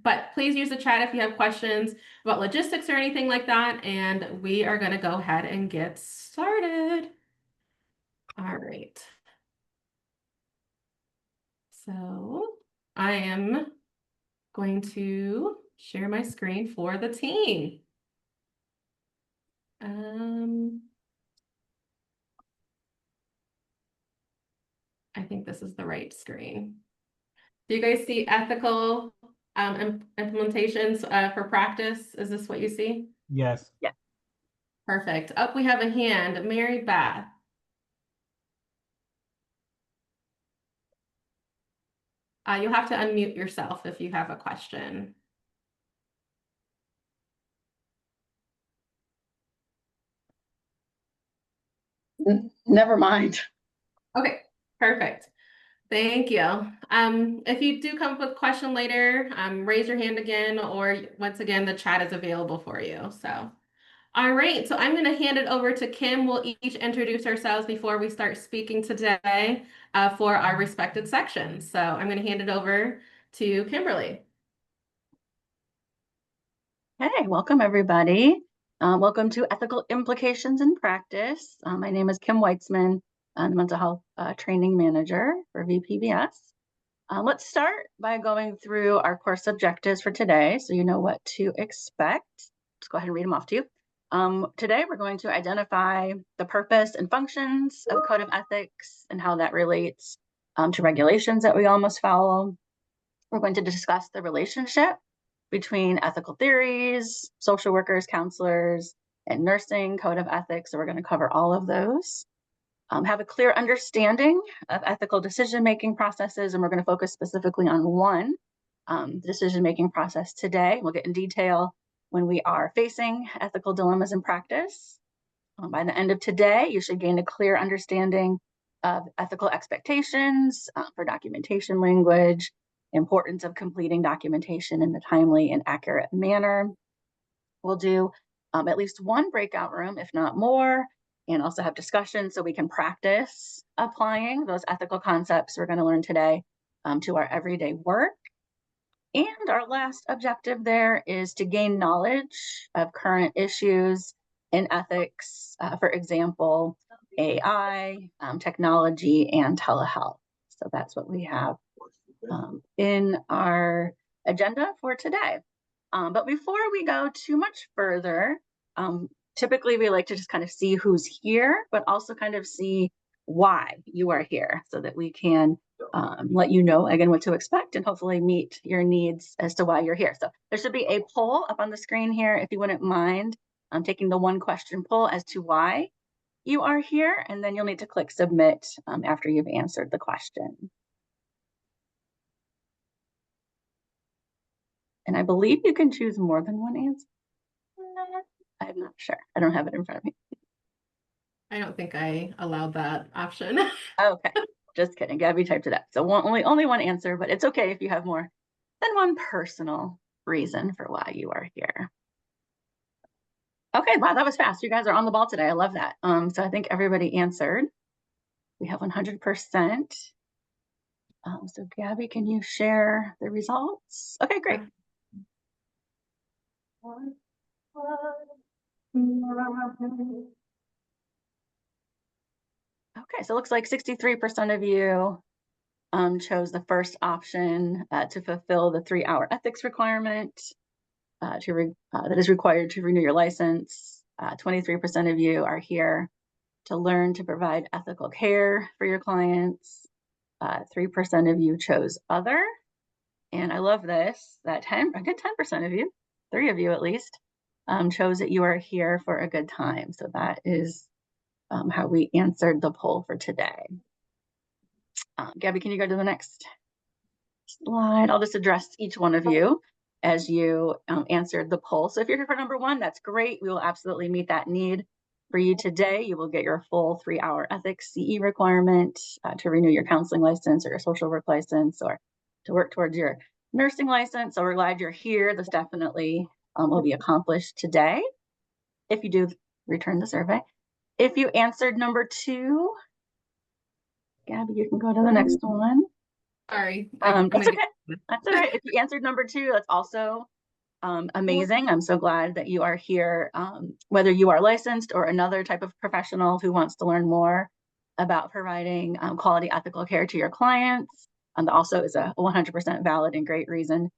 But please use the chat if you have questions about logistics or anything like that. And we are going to go ahead and get started. All right. So I am going to share my screen for the team. I think this is the right screen. Do you guys see ethical implementations for practice? Is this what you see? Yes. Yeah. Perfect. Up, we have a hand. Mary Beth. You'll have to unmute yourself if you have a question. Never mind. Okay, perfect. Thank you. If you do come up with a question later, raise your hand again, or once again, the chat is available for you. So, all right, so I'm going to hand it over to Kim. We'll each introduce ourselves before we start speaking today for our respected sections. So I'm going to hand it over to Kimberly. Hey, welcome everybody. Welcome to Ethical Implications in Practice. My name is Kim Weitzman. I'm the Mental Health Training Manager for VPBS. Let's start by going through our course objectives for today so you know what to expect. Let's go ahead and read them off to you. Today we're going to identify the purpose and functions of Code of Ethics and how that relates to regulations that we all must follow. We're going to discuss the relationship between ethical theories, social workers, counselors, and nursing code of ethics. So we're going to cover all of those. Have a clear understanding of ethical decision-making processes, and we're going to focus specifically on one decision-making process today. We'll get in detail when we are facing ethical dilemmas in practice. By the end of today, you should gain a clear understanding of ethical expectations for documentation language, importance of completing documentation in a timely and accurate manner. We'll do at least one breakout room, if not more, and also have discussions so we can practice applying those ethical concepts we're going to learn today to our everyday work. And our last objective there is to gain knowledge of current issues in ethics, for example, AI, technology, and telehealth. So that's what we have in our agenda for today. But before we go too much further, typically we like to just kind of see who's here, but also kind of see why you are here so that we can let you know again what to expect and hopefully meet your needs as to why you're here. So there should be a poll up on the screen here if you wouldn't mind taking the one question poll as to why you are here, and then you'll need to click submit after you've answered the question. And I believe you can choose more than one answer. I'm not sure. I don't have it in front of me. I don't think I allowed that option. Okay, just kidding. Gabby typed it up. So only one answer, but it's okay if you have more than one personal reason for why you are here. Okay, wow, that was fast. You guys are on the ball today. I love that. So I think everybody answered. We have 100%. So Gabby, can you share the results? Okay, great. Okay, so it looks like 63% of you chose the first option to fulfill the 3-hour ethics requirement that is required to renew your license. 23% of you are here to learn to provide ethical care for your clients. 3% of you chose other. And I love this, that a good 10% of you, 3 of you at least, chose that you are here for a good time. So that is how we answered the poll for today. Gabby, can you go to the next slide? I'll just address each one of you as you answered the poll. So if you're here for number 1, that's great. We will absolutely meet that need for you today. You will get your full 3-hour ethics CE requirement to renew your counseling license or your social work license or to work towards your nursing license. So we're glad you're here. This definitely will be accomplished today if you do return the survey. If you answered number 2, Gabby, you can go to the next one. Sorry. That's okay. That's all right. If you answered number 2, that's also amazing. I'm so glad that you are here, whether you are licensed or another type of professional who wants to learn more about providing quality ethical care to your clients. That also is a 100% valid and great reason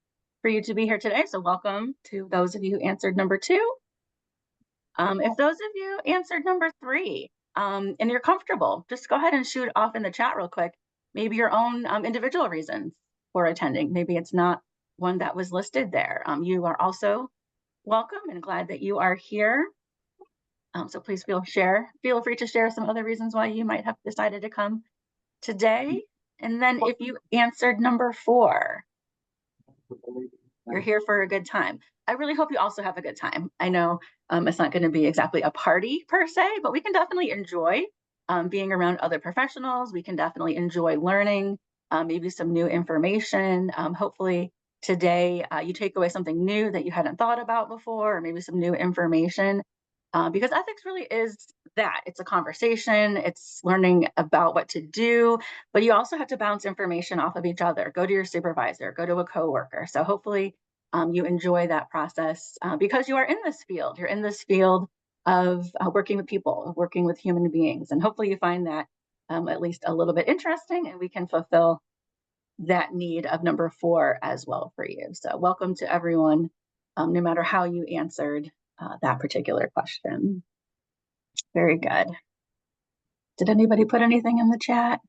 for you to be here today. So welcome to those of you who answered number 2. If those of you answered number 3, and you're comfortable, just go ahead and shoot off in the chat real quick. Maybe your own individual reasons for attending. Maybe it's not one that was listed there. You are also welcome and glad that you are here. So please feel free to share some other reasons why you might have decided to come today. And then if you answered number 4, you're here for a good time. I really hope you also have a good time. I know it's not going to be exactly a party per se, but we can definitely enjoy being around other professionals. We can definitely enjoy learning maybe some new information. Hopefully today you take away something new that you hadn't thought about before, or maybe some new information. Because ethics really is that. It's a conversation, it's learning about what to do, but you also have to bounce information off of each other. Go to your supervisor, go to a coworker. So hopefully you enjoy that process because you are in this field. You're in this field of working with people, working with human beings. And hopefully you find that at least a little bit interesting, and we can fulfill that need of number 4 as well for you. So welcome to everyone, no matter how you answered that particular question. Very good. Did anybody put anything in the chat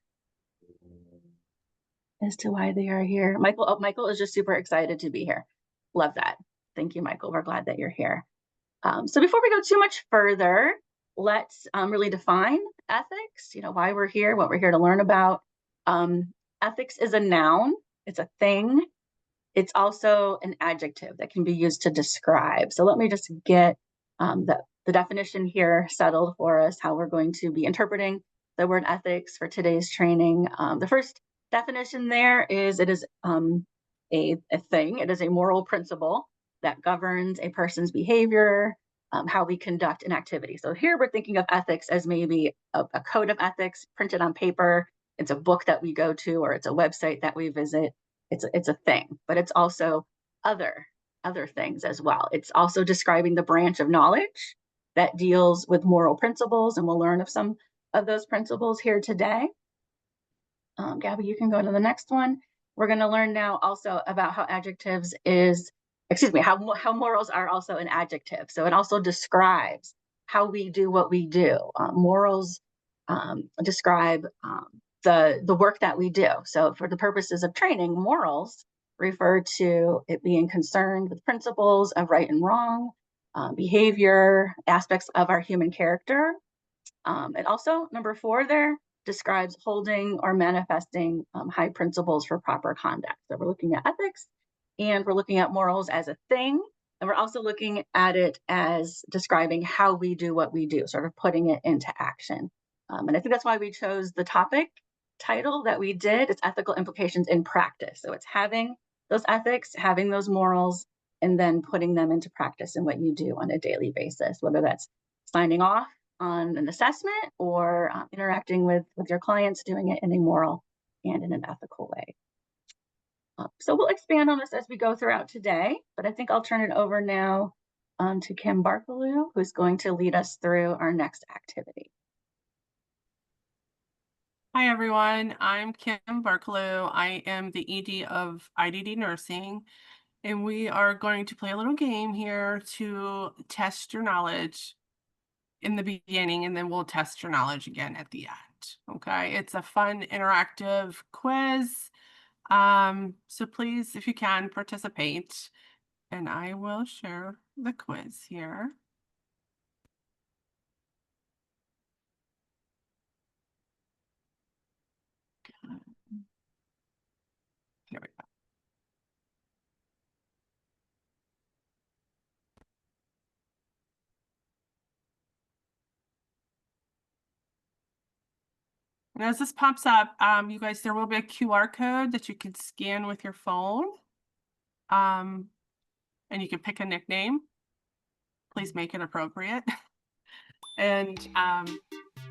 as to why they are here? Michael, Michael is just super excited to be here. Love that. Thank you, Michael. We're glad that you're here. So before we go too much further, let's really define ethics, why we're here, what we're here to learn about. Ethics is a noun. It's a thing. It's also an adjective that can be used to describe. So let me just get the definition here settled for us, how we're going to be interpreting the word ethics for today's training. The first definition there is it is a thing. It is a moral principle that governs a person's behavior, how we conduct an activity. So here we're thinking of ethics as maybe a code of ethics printed on paper. It's a book that we go to, or it's a website that we visit. It's a thing, but it's also other things as well. It's also describing the branch of knowledge that deals with moral principles, and we'll learn of some of those principles here today. Gabby, you can go to the next one. We're going to learn now also about how how morals are also an adjective. So it also describes how we do what we do. Morals describe the work that we do. So for the purposes of training, morals refer to it being concerned with principles of right and wrong, behavior, aspects of our human character. And also, number 4 there describes holding or manifesting high principles for proper conduct. So we're looking at ethics, and we're looking at morals as a thing, and we're also looking at it as describing how we do what we do, sort of putting it into action. And I think that's why we chose the topic title that we did. It's ethical implications in practice. So it's having those ethics, having those morals, and then putting them into practice in what you do on a daily basis, whether that's signing off on an assessment or interacting with your clients, doing it in a moral and in an ethical way. So we'll expand on this as we go throughout today, but I think I'll turn it over now to Kim Barkaloo, who's going to lead us through our next activity. Hi, everyone. I'm Kim Barkaloo. I am the ED of IDD Nursing, and we are going to play a little game here to test your knowledge in the beginning, and then we'll test your knowledge again at the end. Okay, it's a fun interactive quiz. So please, if you can, participate, and I will share the quiz here. Here we go. And as this pops up, you guys, there will be a QR code that you can scan with your phone. And you can pick a nickname. Please make it appropriate. And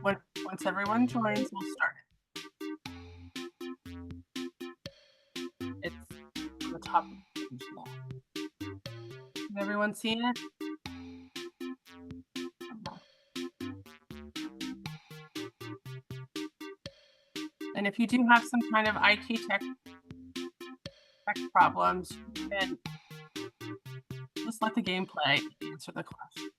once everyone joins, we'll start. It's top of the page now. Can everyone see it? And if you do have some kind of IT tech problems, you can just let the game play and answer the question.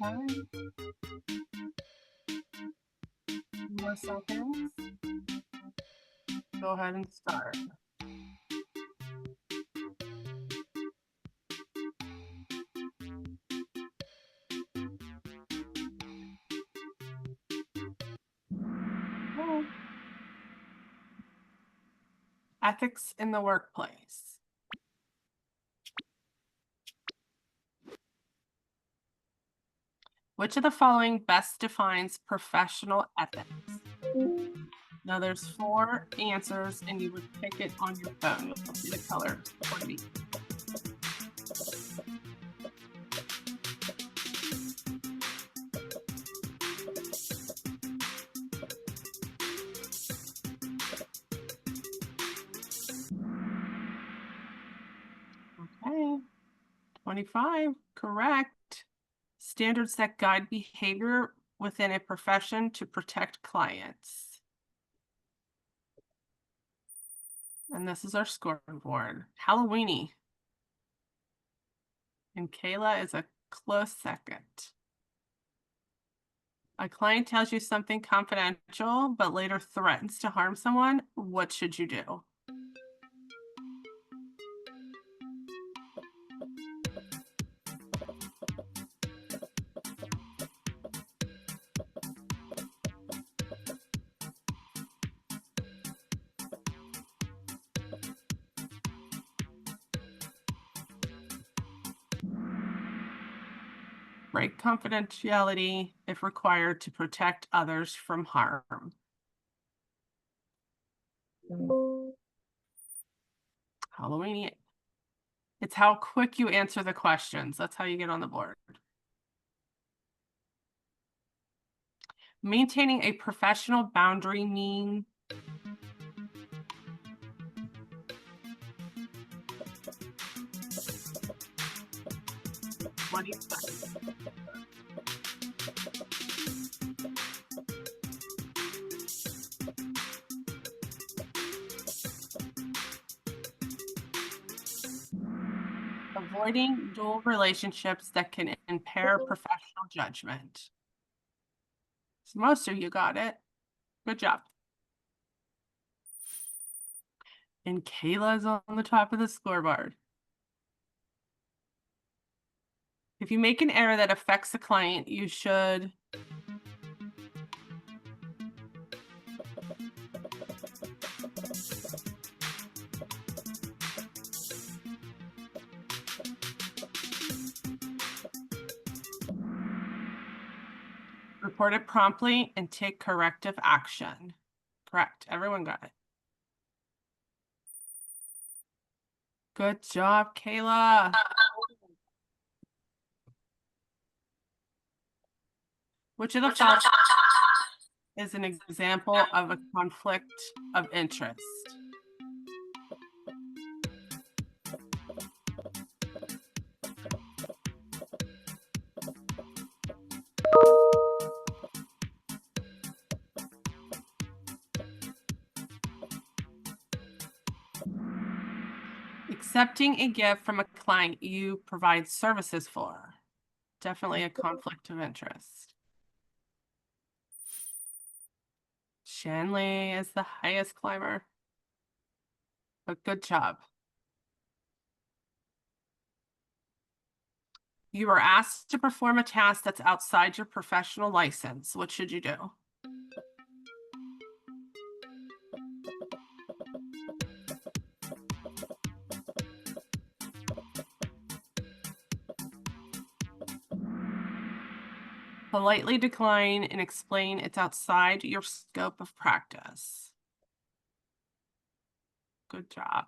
Okay. 2 more seconds. Go ahead and start. Okay. Ethics in the workplace. Which of the following best defines professional ethics? Now there's 4 answers and you would pick it on your phone. You'll see the color for me. Okay. 25, correct. Standards that guide behavior within a profession to protect clients. And this is our scoreboard. Halloweeny. And Kayla is a close second. A client tells you something confidential, but later threatens to harm someone. What should you do? Break confidentiality if required to protect others from harm. Halloween. It's how quick you answer the questions. That's how you get on the board. Maintaining a professional boundary mean. What do you think? Avoiding dual relationships that can impair professional judgment. So most of you got it. Good job. And Kayla's on the top of the scoreboard. If you make an error that affects the client, you should report it promptly and take corrective action. Correct. Everyone got it. Good job, Kayla. Which of the following is an example of a conflict of interest? Accepting a gift from a client you provide services for. Definitely a conflict of interest. Shanley is the highest climber. But good job. You are asked to perform a task that's outside your professional license. What should you do? Politely decline and explain it's outside your scope of practice. Good job.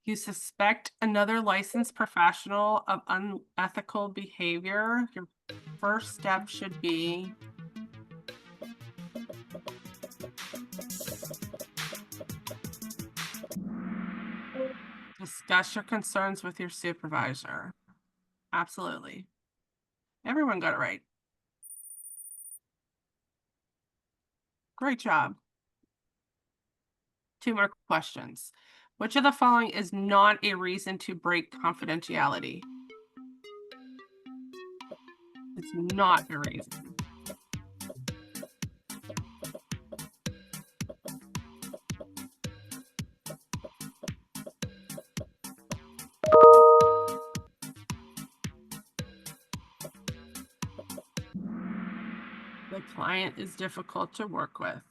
You suspect another licensed professional of unethical behavior. Your first step should be discuss your concerns with your supervisor. Absolutely. Everyone got it right. Great job. 2 more questions. Which of the following is not a reason to break confidentiality? It's not a reason. The client is difficult to work with.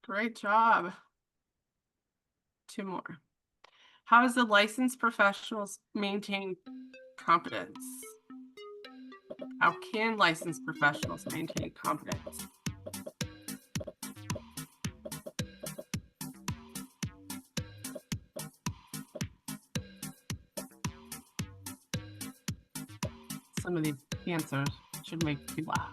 Great job. 2 more. How does the licensed professionals maintain competence? How can licensed professionals maintain competence? Some of these answers should make you laugh.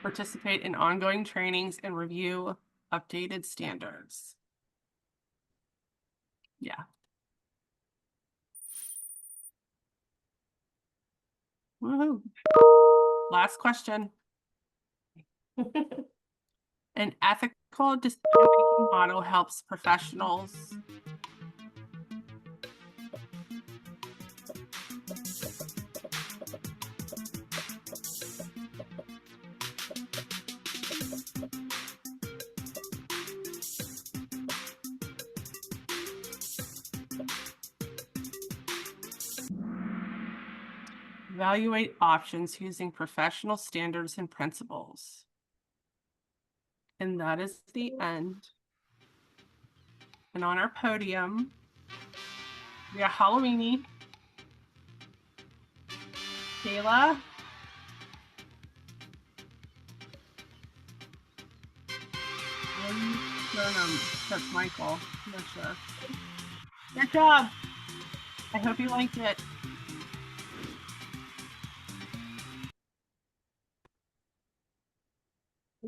Participate in ongoing trainings and review updated standards. Yeah. Woohoo. Last question. An ethical decision-making model helps professionals evaluate options using professional standards and principles. And that is the end. And on our podium, we got Halloweeny, Kayla, and that's Michael. I'm not sure. Good job. I hope you liked it.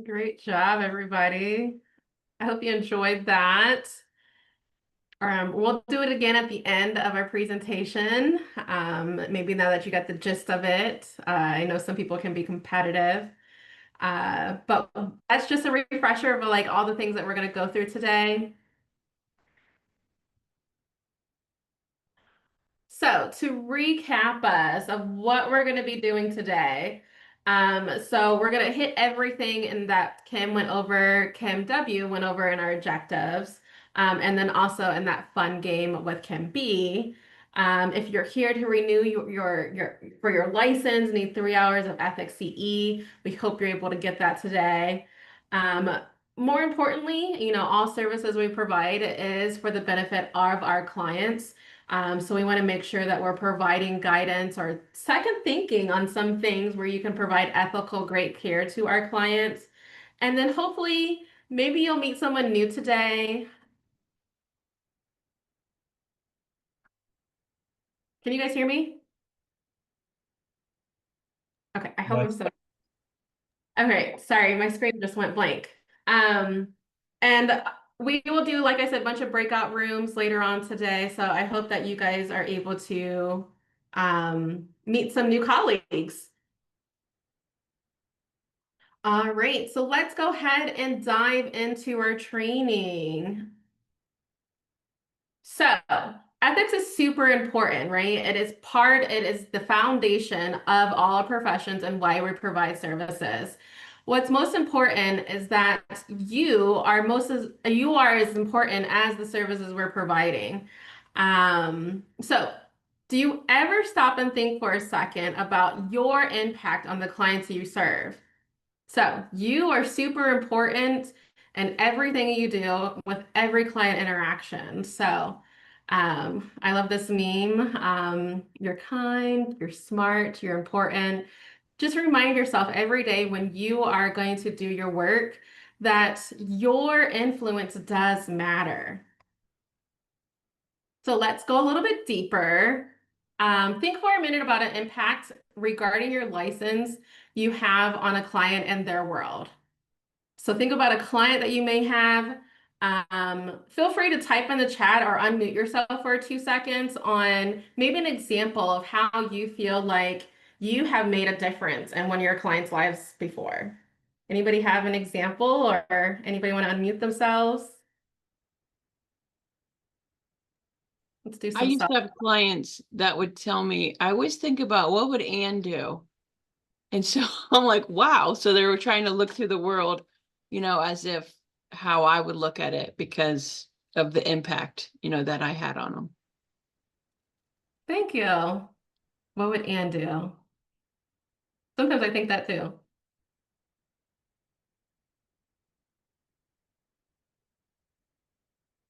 Great job, everybody. I hope you enjoyed that. We'll do it again at the end of our presentation. Maybe now that you got the gist of it. I know some people can be competitive. But that's just a refresher of like all the things that we're going to go through today. So to recap us of what we're going to be doing today. So we're going to hit everything in that Kim went over, Kim W went over in our objectives. And then also in that fun game with Kim B. If you're here to renew for your license, need 3 hours of Ethics CE, we hope you're able to get that today. More importantly, all services we provide is for the benefit of our clients. So we want to make sure that we're providing guidance or second thinking on some things where you can provide ethical, great care to our clients. And then hopefully, maybe you'll meet someone new today. Can you guys hear me? Okay, I hope I'm so. Okay, sorry, my screen just went blank. And we will do, like I said, a bunch of breakout rooms later on today. So I hope that you guys are able to meet some new colleagues. All right, so let's go ahead and dive into our training. So ethics is super important, right? It is the foundation of all professions and why we provide services. What's most important is that you are as important as the services we're providing. So do you ever stop and think for a second about your impact on the clients you serve? So you are super important in everything you do with every client interaction. So I love this meme. You're kind, you're smart, you're important. Just remind yourself every day when you are going to do your work that your influence does matter. So let's go a little bit deeper. Think for a minute about an impact regarding your license you have on a client and their world. So think about a client that you may have. Feel free to type in the chat or unmute yourself for 2 seconds on maybe an example of how you feel like you have made a difference in one of your clients' lives before. Anybody have an example or anybody want to unmute themselves? Let's do I some used stuff. to have clients that would tell me, I always think about what would Anne do? And so I'm like, wow. So they were trying to look through the world, as if how I would look at it because of the impact, that I had on them. Thank you. What would Anne do? Sometimes I think that too.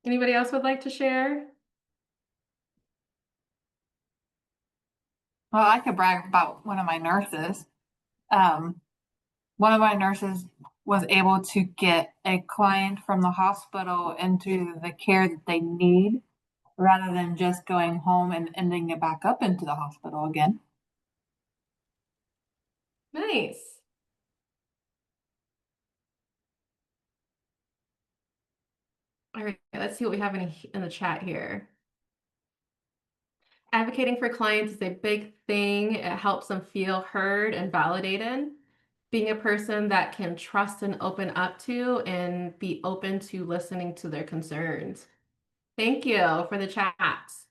Anybody else would like to share? Well, I could brag about one of my nurses. One of my nurses was able to get a client from the hospital into the care that they need rather than just going home and ending it back up into the hospital again. Nice. All right, let's see what we have in the chat here. Advocating for clients is a big thing. It helps them feel heard and validated. Being a person that can trust and open up to and be open to listening to their concerns. Thank you for the chats.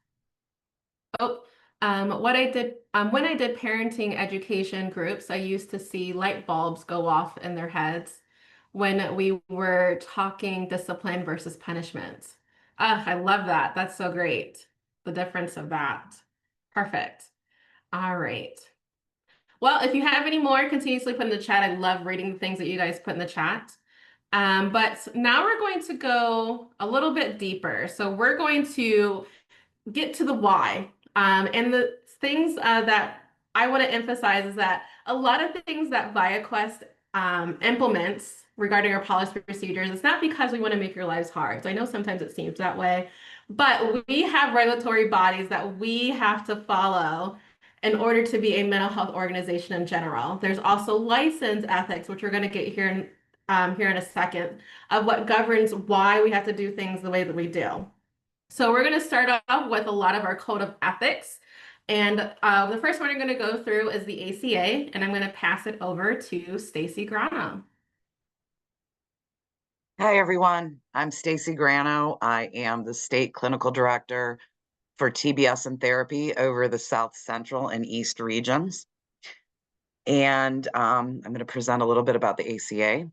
Oh, when I did parenting education groups, I used to see light bulbs go off in their heads when we were talking discipline versus punishment. Ah, I love that. That's so great. The difference of that. Perfect. All right. Well, if you have any more, continuously put in the chat. I love reading the things that you guys put in the chat. But now we're going to go a little bit deeper. So we're going to get to the why. And the things that I want to emphasize is that a lot of the things that ViaQuest implements regarding our policy procedures, it's not because we want to make your lives hard. So I know sometimes it seems that way, but we have regulatory bodies that we have to follow in order to be a mental health organization in general. There's also license ethics, which we're going to get here in a second, of what governs why we have to do things the way that we do. So we're going to start off with a lot of our code of ethics. And the first one I'm going to go through is the ACA, and I'm going to pass it over to Stacy Grano. Hi, everyone. I'm Stacy Grano. I am the State Clinical Director for TBS and Therapy over the South Central and East regions. And I'm going to present a little bit about the ACA.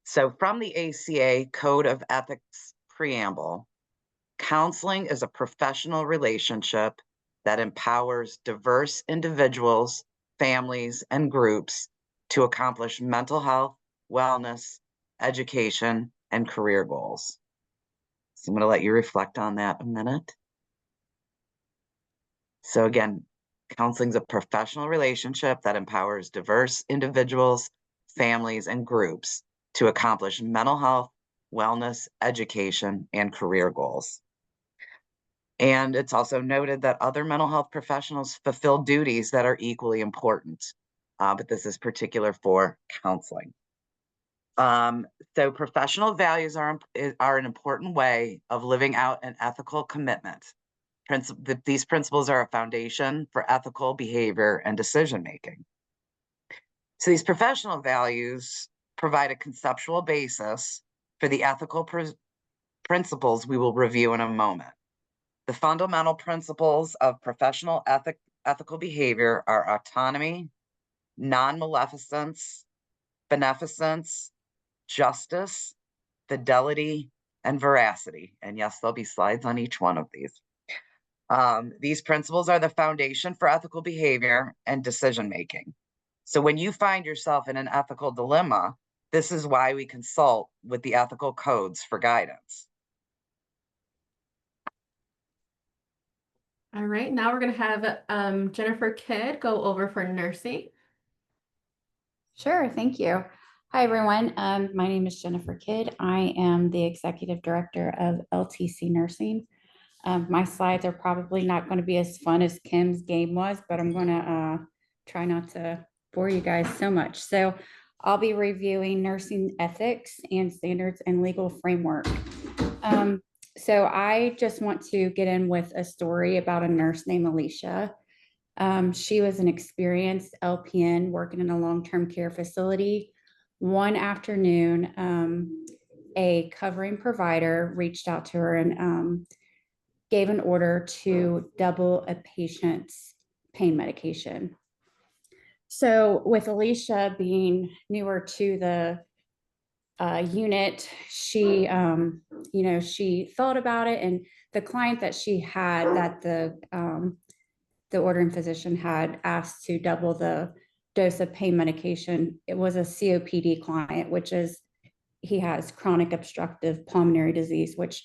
So from the ACA Code of Ethics Preamble, counseling is a professional relationship that empowers diverse individuals, families, and groups to accomplish mental health, wellness, education, and career goals. So I'm going to let you reflect on that a minute. So again, counseling is a professional relationship that empowers diverse individuals, families, and groups to accomplish mental health, wellness, education, and career goals. And it's also noted that other mental health professionals fulfill duties that are equally important, but this is particular for counseling. So professional values are an important way of living out an ethical commitment. These principles are a foundation for ethical behavior and decision-making. So these professional values provide a conceptual basis for the ethical principles we will review in a moment. The fundamental principles of professional ethical behavior are autonomy, non-maleficence, beneficence, justice, fidelity, and veracity. And yes, there'll be slides on each one of these. These principles are the foundation for ethical behavior and decision-making. So when you find yourself in an ethical dilemma, this is why we consult with the ethical codes for guidance. All right, now we're gonna have Jennifer Kidd go over for nursing. Sure, thank you. Hi, everyone. My name is Jennifer Kidd. I am the Executive Director of LTC Nursing. My slides are probably not going to be as fun as Kim's game was, but I'm going to try not to bore you guys so much. So I'll be reviewing nursing ethics and standards and legal framework. So I just want to get in with a story about a nurse named Alicia. She was an experienced LPN working in a long-term care facility. One afternoon, a covering provider reached out to her and gave an order to double a patient's pain medication. So with Alicia being newer to the unit, she, she thought about it, and the client that she had that the ordering physician had asked to double the dose of pain medication. It was a COPD client, which is, he has chronic obstructive pulmonary disease, which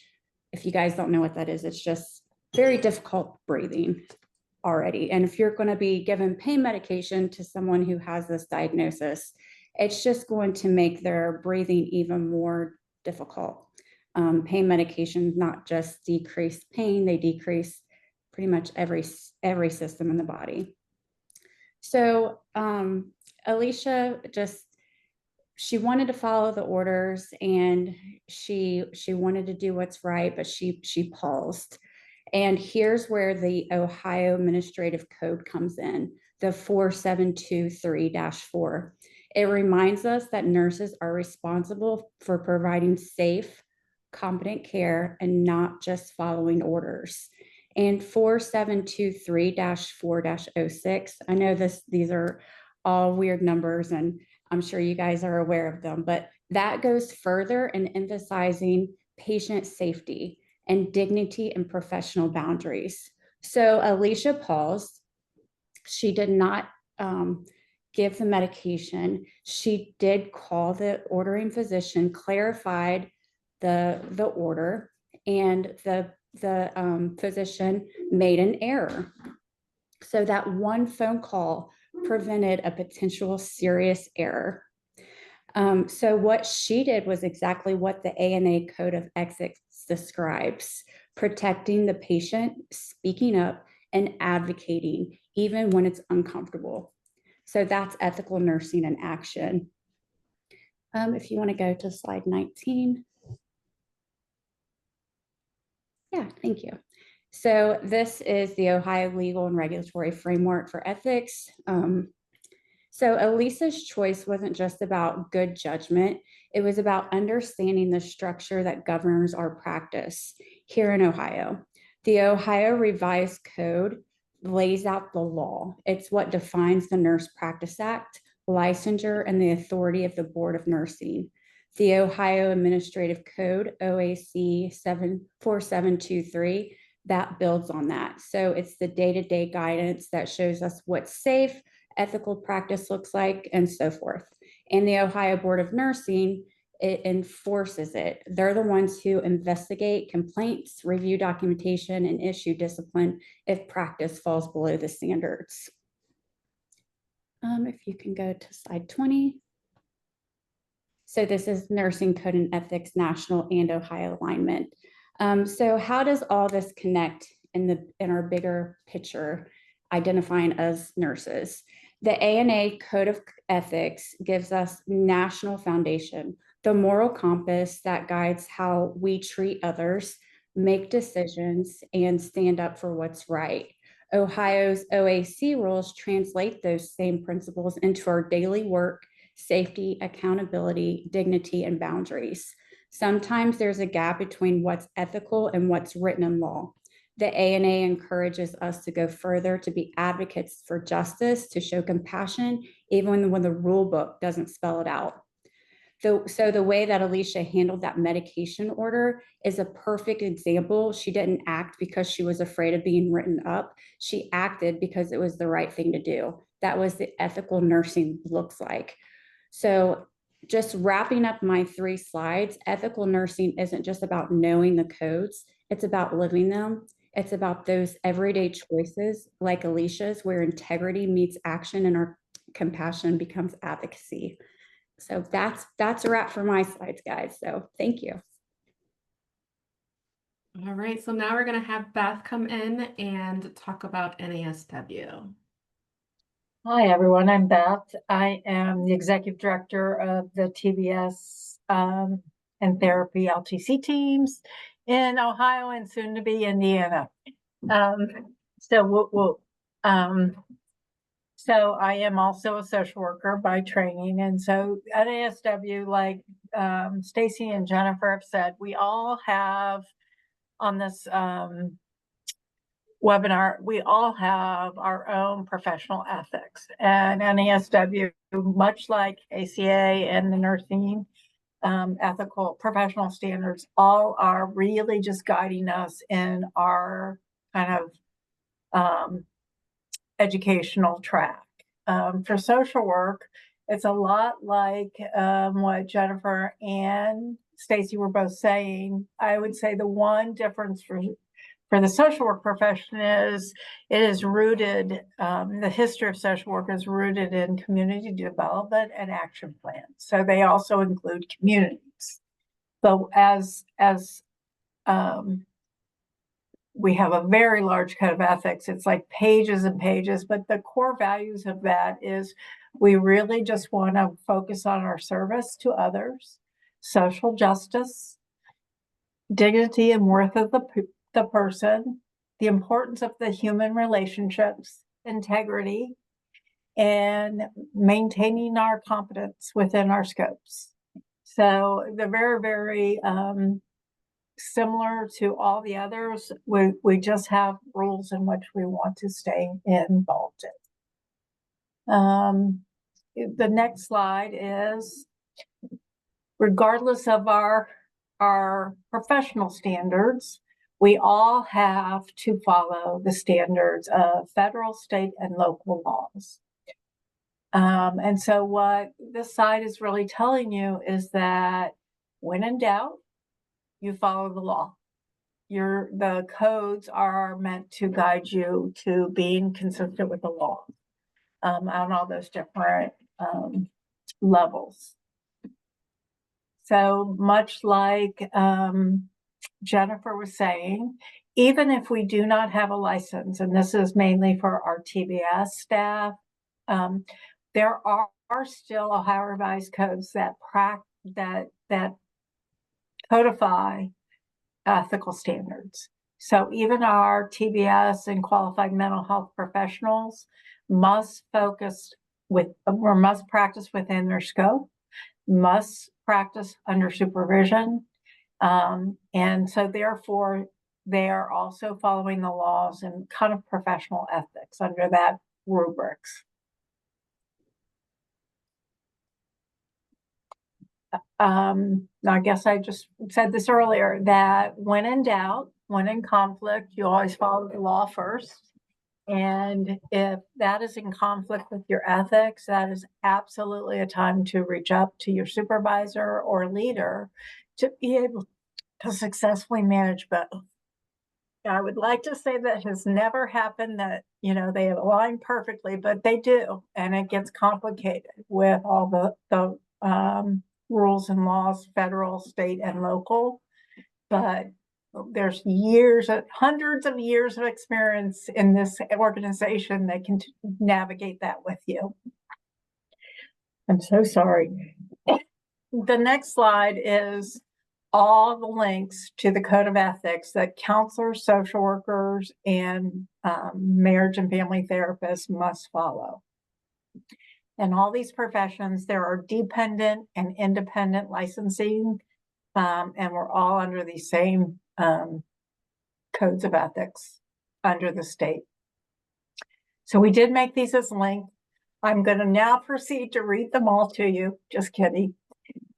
if you guys don't know what that is, it's just very difficult breathing already. And if you're going to be given pain medication to someone who has this diagnosis, it's just going to make their breathing even more difficult. Pain medications not just decrease pain, they decrease pretty much every system in the body. So Alicia she wanted to follow the orders, and she wanted to do what's right, but she paused. And here's where the Ohio Administrative Code comes in, the 4723-4. It reminds us that nurses are responsible for providing safe, competent care and not just following orders. And 4723-4-06, I know these are all weird numbers, and I'm sure you guys are aware of them, but that goes further in emphasizing patient safety and dignity and professional boundaries. So Alicia paused. She did not give the medication. She did call the ordering physician, clarified the order, and the physician made an error. So that one phone call prevented a potential serious error. So what she did was exactly what the ANA Code of Ethics describes: protecting the patient, speaking up, and advocating, even when it's uncomfortable. So that's ethical nursing in action. If you want to go to slide 19. Yeah, thank you. So this is the Ohio Legal and Regulatory Framework for Ethics. So Elisa's choice wasn't just about good judgment. It was about understanding the structure that governs our practice here in Ohio. The Ohio Revised Code lays out the law. It's what defines the Nurse Practice Act, licensure, and the authority of the Board of Nursing. The Ohio Administrative Code, OAC 4723, that builds on that. So it's the day-to-day guidance that shows us what's safe, ethical practice looks like, and so forth. And the Ohio Board of Nursing, it enforces it. They're the ones who investigate complaints, review documentation, and issue discipline if practice falls below the standards. If you can go to slide 20. So this is Nursing Code and Ethics National and Ohio alignment. So how does all this connect in our bigger picture, identifying as nurses? The ANA Code of Ethics gives us national foundation, the moral compass that guides how we treat others, make decisions, and stand up for what's right. Ohio's OAC rules translate those same principles into our daily work, safety, accountability, dignity, and boundaries. Sometimes there's a gap between what's ethical and what's written in law. The ANA encourages us to go further, to be advocates for justice, to show compassion, even when the rule book doesn't spell it out. So the way that Alicia handled that medication order is a perfect example. She didn't act because she was afraid of being written up. She acted because it was the right thing to do. that was the ethical nursing looks like. So just wrapping up my 3 slides, ethical nursing isn't just about knowing the codes, it's about living them. It's about those everyday choices like Alicia's, where integrity meets action and our compassion becomes advocacy. So that's a wrap for my slides, guys. So thank you. All right, so now we're going to have Beth come in and talk about NASW. Hi, everyone. I'm Beth. I am the Executive Director of the TBS and Therapy LTC teams in Ohio and soon to be Indiana. So I am also a social worker by training. And so at NASW, like Stacy and Jennifer have said, we all have on this webinar, we all have our own professional ethics, and NASW, much like ACA and the nursing ethical professional standards, all are really just guiding us in our kind of educational track. For social work, it's a lot like what Jennifer and Stacy were both saying. I would say the one difference for the social work profession is it is rooted, the history of social work is rooted in community development and action plans. So they also include communities. So as we have a very large code of ethics, it's like pages and pages, but the core values of that is we really just want to focus on our service to others, social justice, dignity and worth of the person, the importance of the human relationships, integrity, and maintaining our competence within our scopes. So they're very, very similar to all the others. We just have rules in which we want to stay involved in. The next slide is, regardless of our professional standards, we all have to follow the standards of federal, state, and local laws. And so what this slide is really telling you is that when in doubt, you follow the law. The codes are meant to guide you to being consistent with the law on all those different levels. So much like Jennifer was saying, even if we do not have a license, and this is mainly for our TBS staff, there are still Ohio Revised codes that codify ethical standards. So even our TBS and qualified mental health professionals must practice within their scope, must practice under supervision. And so therefore, they are also following the laws and kind of professional ethics under that rubrics. I guess I just said this earlier, that when in doubt, when in conflict, you always follow the law first. And if that is in conflict with your ethics, that is absolutely a time to reach up to your supervisor or leader to be able to successfully manage both. I would like to say that has never happened, that, they align perfectly, but they do. And it gets complicated with all the rules and laws, federal, state, and local. But there's hundreds of years of experience in this organization that can navigate that with you. I'm so sorry. The next slide is all the links to the code of ethics that counselors, social workers, and marriage and family therapists must follow. In all these professions, there are dependent and independent licensing, and we're all under the same codes of ethics under the state. So we did make these as linked. I'm going to now proceed to read them all to you. Just kidding,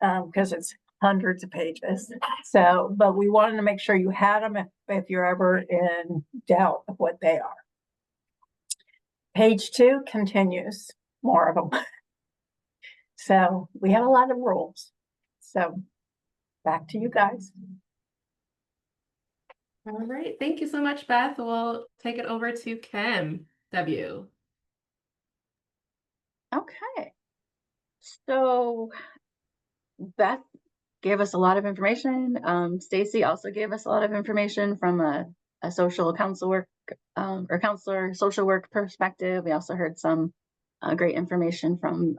because it's hundreds of pages. So, but we wanted to make sure you had them if you're ever in doubt of what they are. Page 2 continues, more of them. So we have a lot of rules. So back to you guys. All right, thank you so much, Beth. We'll take it over to Kim W. Okay. So Beth gave us a lot of information. Stacy also gave us a lot of information from a social counsel work or counselor social work perspective. We also heard some great information from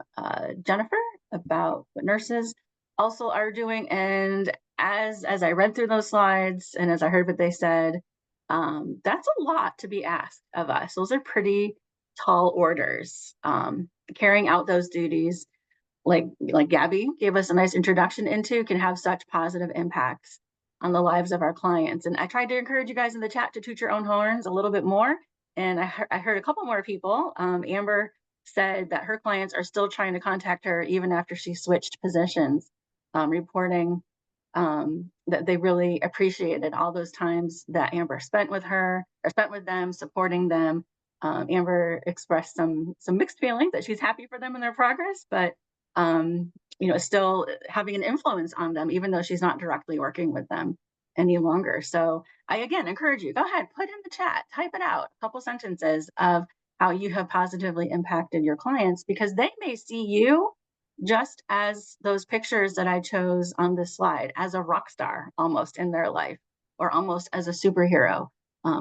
Jennifer about what nurses also are doing. And as I read through those slides and as I heard what they said, that's a lot to be asked of us. Those are pretty tall orders, carrying out those duties like Gabby gave us a nice introduction into, can have such positive impacts on the lives of our clients. And I tried to encourage you guys in the chat to toot your own horns a little bit more. And I heard a couple more people. Amber said that her clients are still trying to contact her even after she switched positions, reporting that they really appreciated all those times that Amber spent with her or spent with them, supporting them. Amber expressed some mixed feelings that she's happy for them in their progress, but still having an influence on them, even though she's not directly working with them any longer. So I, again, encourage you, go ahead, put in the chat, type it out, a couple sentences of how you have positively impacted your clients, because they may see you just as those pictures that I chose on this slide, as a rock star almost in their life, or almost as a superhero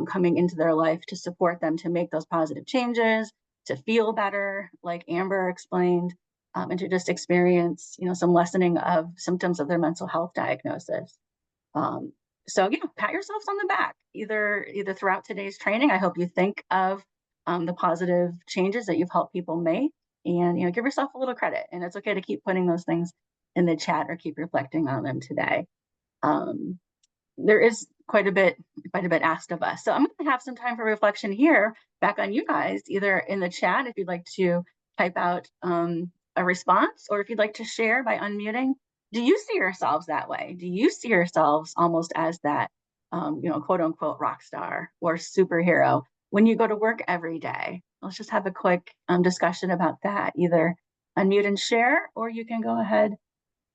coming into their life to support them to make those positive changes, to feel better, like Amber explained, and to just experience, some lessening of symptoms of their mental health diagnosis. So pat yourselves on the back, either throughout today's training. I hope you think of the positive changes that you've helped people make, and give yourself a little credit. And it's okay to keep putting those things in the chat or keep reflecting on them today. There is quite a bit asked of us, so I'm going to have some time for reflection here back on you guys, either in the chat if you'd like to type out a response, or if you'd like to share by unmuting. Do you see yourselves that way? Do you see yourselves almost as that, quote unquote rock star or superhero when you go to work every day? Let's just have a quick discussion about that. Either unmute and share, or you can go ahead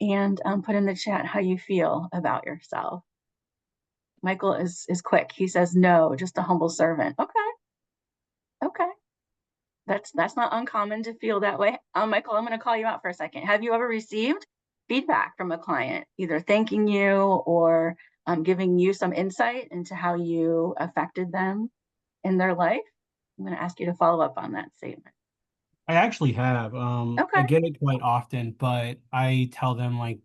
and put in the chat how you feel about yourself. Michael is quick. He says, no, just a humble servant. Okay. That's not uncommon to feel that way. Michael, I'm going to call you out for a second. Have you ever received feedback from a client, either thanking you or giving you some insight into how you affected them in their life? I'm going to ask you to follow up on that statement. I actually have. I get it quite often, but I tell them, like,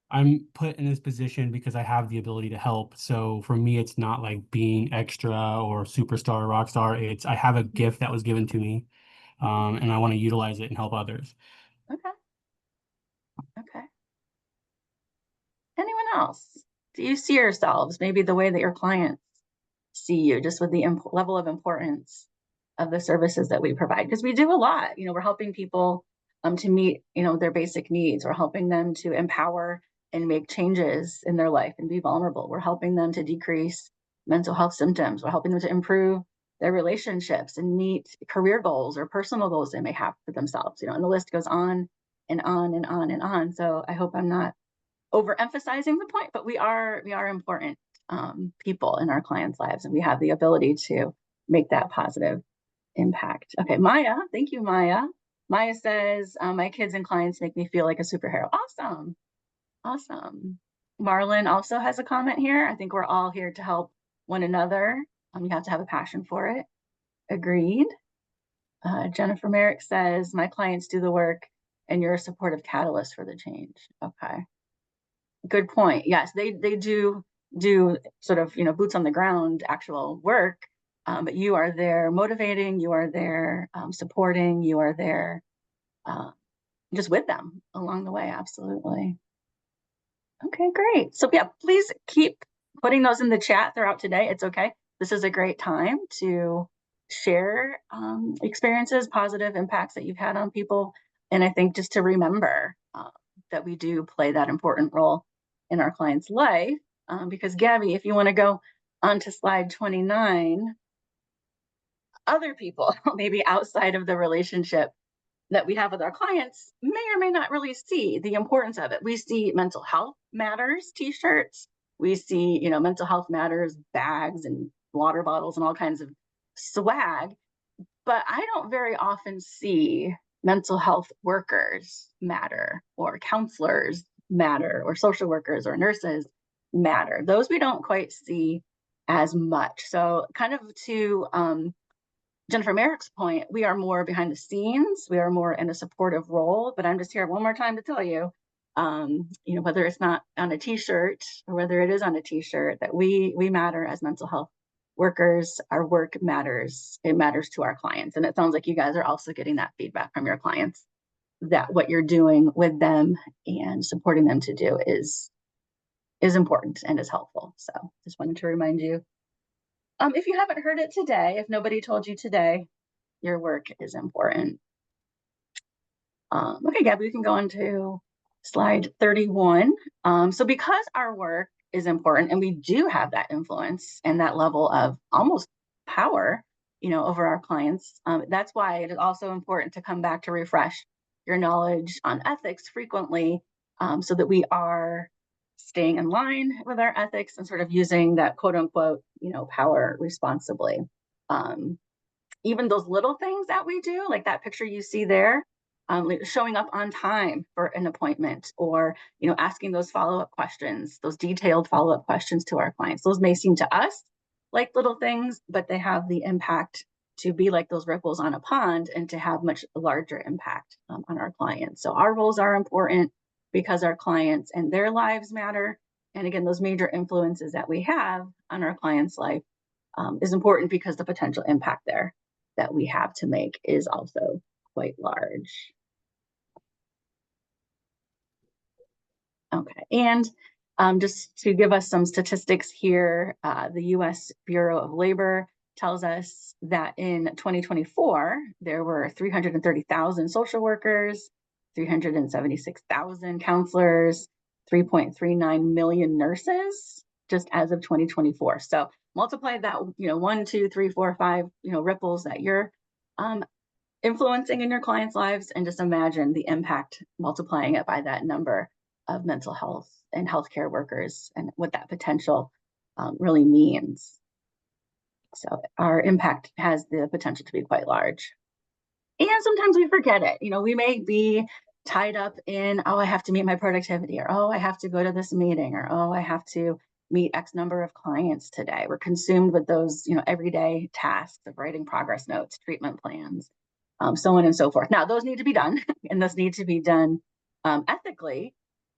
I'm put in this position because I have the ability to help. So for me, it's not like being extra or superstar or rock star. It's I have a gift that was given to me, and I want to utilize it and help others. Okay. Anyone else? Do you see yourselves maybe the way that your clients see you, just with the level of importance of the services that we provide? Because we do a lot. We're helping people to meet their basic needs. We're helping them to empower and make changes in their life and be vulnerable. We're helping them to decrease mental health symptoms. We're helping them to improve their relationships and meet career goals or personal goals they may have for themselves. And the list goes on and on and on and on. So I hope I'm not overemphasizing the point, but we are important people in our clients' lives, and we have the ability to make that positive impact. Okay, Maya, thank you, Maya. Maya says, my kids and clients make me feel like a superhero. Awesome. Marlon also has a comment here. I think we're all here to help one another. You have to have a passion for it. Agreed. Jennifer Merrick says, my clients do the work and you're a supportive catalyst for the change. Okay. Good point. Yes, they do sort of, boots on the ground actual work, but you are there motivating, you are there supporting, you are there just with them along the way. Absolutely. Okay, great. So yeah, please keep putting those in the chat throughout today. It's okay. This is a great time to share experiences, positive impacts that you've had on people. And I think just to remember that we do play that important role in our client's life. Because Gabby, if you want to go on to slide 29, other people, maybe outside of the relationship that we have with our clients, may or may not really see the importance of it. We see mental health matters t-shirts. We see, mental health matters bags and water bottles and all kinds of swag. But I don't very often see mental health workers matter, or counselors matter, or social workers or nurses matter. Those we don't quite see as much. So kind of to Jennifer Merrick's point, we are more behind the scenes. We are more in a supportive role, but I'm just here one more time to tell you, whether it's not on a t-shirt or whether it is on a t-shirt, that we matter as mental health workers. Our work matters. It matters to our clients. And it sounds like you guys are also getting that feedback from your clients, that what you're doing with them and supporting them to do is important and is helpful. So just wanted to remind you. If you haven't heard it today, if nobody told you today, your work is important. Okay, Gabby, we can go on to slide 31. So because our work is important and we do have that influence and that level of almost power, over our clients, that's why it is also important to come back to refresh your knowledge on ethics frequently, so that we are staying in line with our ethics and sort of using that quote unquote, power responsibly. Even those little things that we do, like that picture you see there, like showing up on time for an appointment, or, asking those follow-up questions, those detailed follow-up questions to our clients. Those may seem to us like little things, but they have the impact to be like those ripples on a pond and to have much larger impact on our clients. So our roles are important because our clients and their lives matter. And again, those major influences that we have on our clients' life is important because the potential impact there that we have to make is also quite large. Okay, and just to give us some statistics here, the US Bureau of Labor tells us that in 2024, there were 330,000 social workers, 376,000 counselors, 3.39 million nurses, just as of 2024. So multiply that, 1, 2, 3, 4, 5, ripples that you're influencing in your clients' lives, and just imagine the impact, multiplying it by that number of mental health and healthcare workers and what that potential really means. So our impact has the potential to be quite large. And sometimes we forget it. We may be tied up in, oh, I have to meet my productivity, or, oh, I have to go to this meeting, or, oh, I have to meet X number of clients today. We're consumed with those, everyday tasks of writing progress notes, treatment plans, so on and so forth. Now, those need to be done, and those need to be done ethically.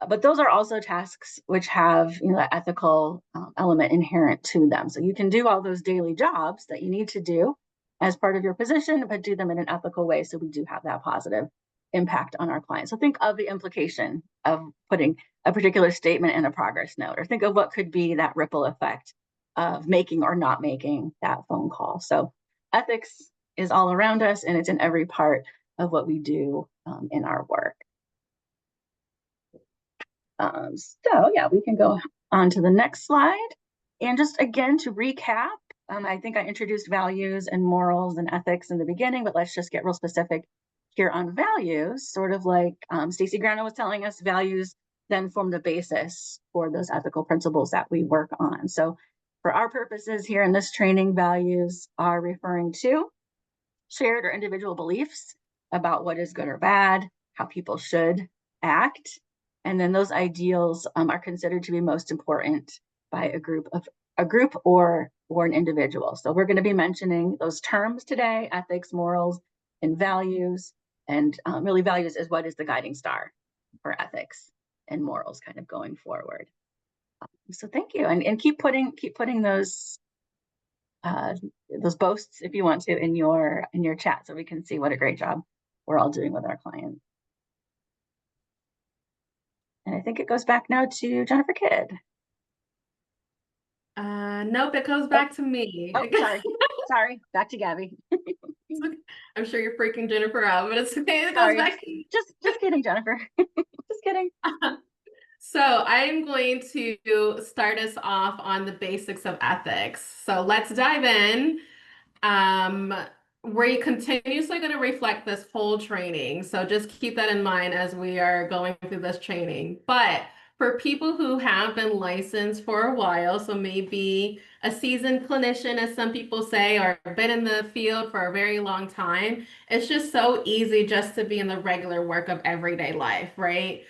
But those are also tasks which have, that ethical element inherent to them. So you can do all those daily jobs that you need to do as part of your position, but do them in an ethical way, so we do have that positive impact on our clients. So think of the implication of putting a particular statement in a progress note, or think of what could be that ripple effect of making or not making that phone call. So ethics is all around us, and it's in every part of what we do in our work. So yeah, we can go on to the next slide. And just again, to recap, I think I introduced values and morals and ethics in the beginning, but let's just get real specific here on values. Sort of like Stacey Grano was telling us, values then form the basis for those ethical principles that we work on. So for our purposes here in this training, values are referring to shared or individual beliefs about what is good or bad, how people should act. And then those ideals are considered to be most important by a group or an individual. So we're going to be mentioning those terms today: ethics, morals, and values. And really, values is what is the guiding star for ethics and morals kind of going forward. So thank you, and keep putting those boasts, if you want to, in your chat, so we can see what a great job we're all doing with our clients. And I think it goes back now to Jennifer Kidd. Nope, it goes back to me. Oh, sorry. Back to Gabby. I'm sure you're freaking Jennifer out, but it's okay. It goes Sorry. back to you. Just kidding, Jennifer. Just kidding. So I'm going to start us off on the basics of ethics. So let's dive in. we're continuously going to reflect this whole training. So just keep that in mind as we are going through this training. But for people who have been licensed for a while, so maybe a seasoned clinician, as some people say, or been in the field for a very long time, it's just so easy just to be in the regular work of everyday life, right?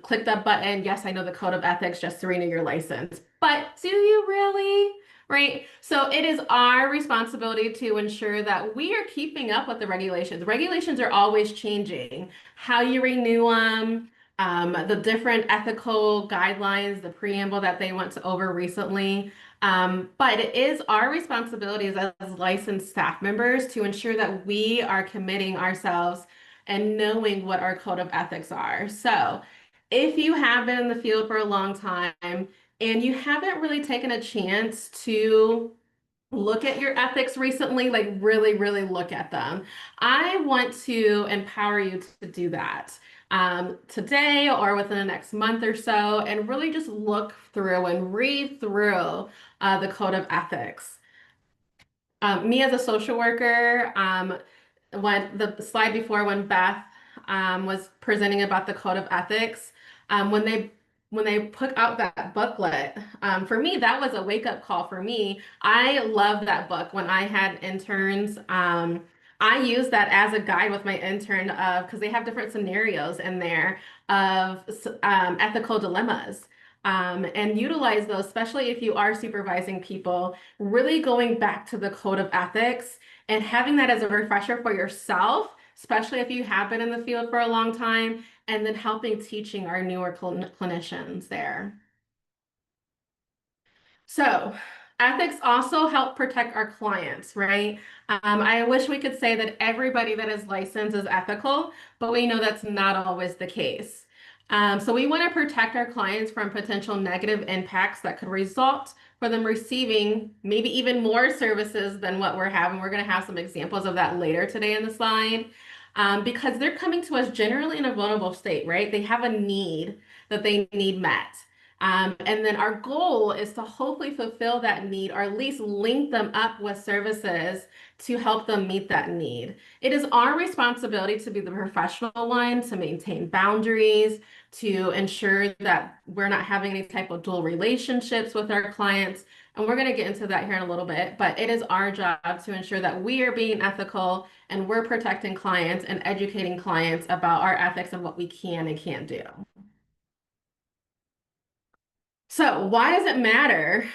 Click that button. Yes, I know the code of ethics just to renew your license. But do you really? Right? So it is our responsibility to ensure that we are keeping up with the regulations. Regulations are always changing. How you renew them, the different ethical guidelines, the preamble that they went over recently. But it is our responsibility as licensed staff members to ensure that we are committing ourselves and knowing what our code of ethics are. So if you have been in the field for a long time and you haven't really taken a chance to look at your ethics recently, like really, really look at them, I want to empower you to do that today or within the next month or so, and really just look through and read through the code of ethics. Me as a social worker, when the slide before when Beth was presenting about the code of ethics, when they put out that booklet, for me that was a wake-up call for me. I love that book. When I had interns, I use that as a guide with my intern of because they have different scenarios in there of ethical dilemmas. And utilize those, especially if you are supervising people, really going back to the code of ethics and having that as a refresher for yourself, especially if you have been in the field for a long time, and then helping teaching our newer clinicians there. So ethics also help protect our clients, right? I wish we could say that everybody that is licensed is ethical, but we know that's not always the case. So we want to protect our clients from potential negative impacts that could result for them receiving maybe even more services than what we're having. We're going to have some examples of that later today in the slide. Because they're coming to us generally in a vulnerable state, right? They have a need that they need met. And then our goal is to hopefully fulfill that need or at least link them up with services to help them meet that need. It is our responsibility to be the professional one, to maintain boundaries, to ensure that we're not having any type of dual relationships with our clients. And we're going to get into that here in a little bit, but it is our job to ensure that we are being ethical and we're protecting clients and educating clients about our ethics and what we can and can't do. So why does it matter?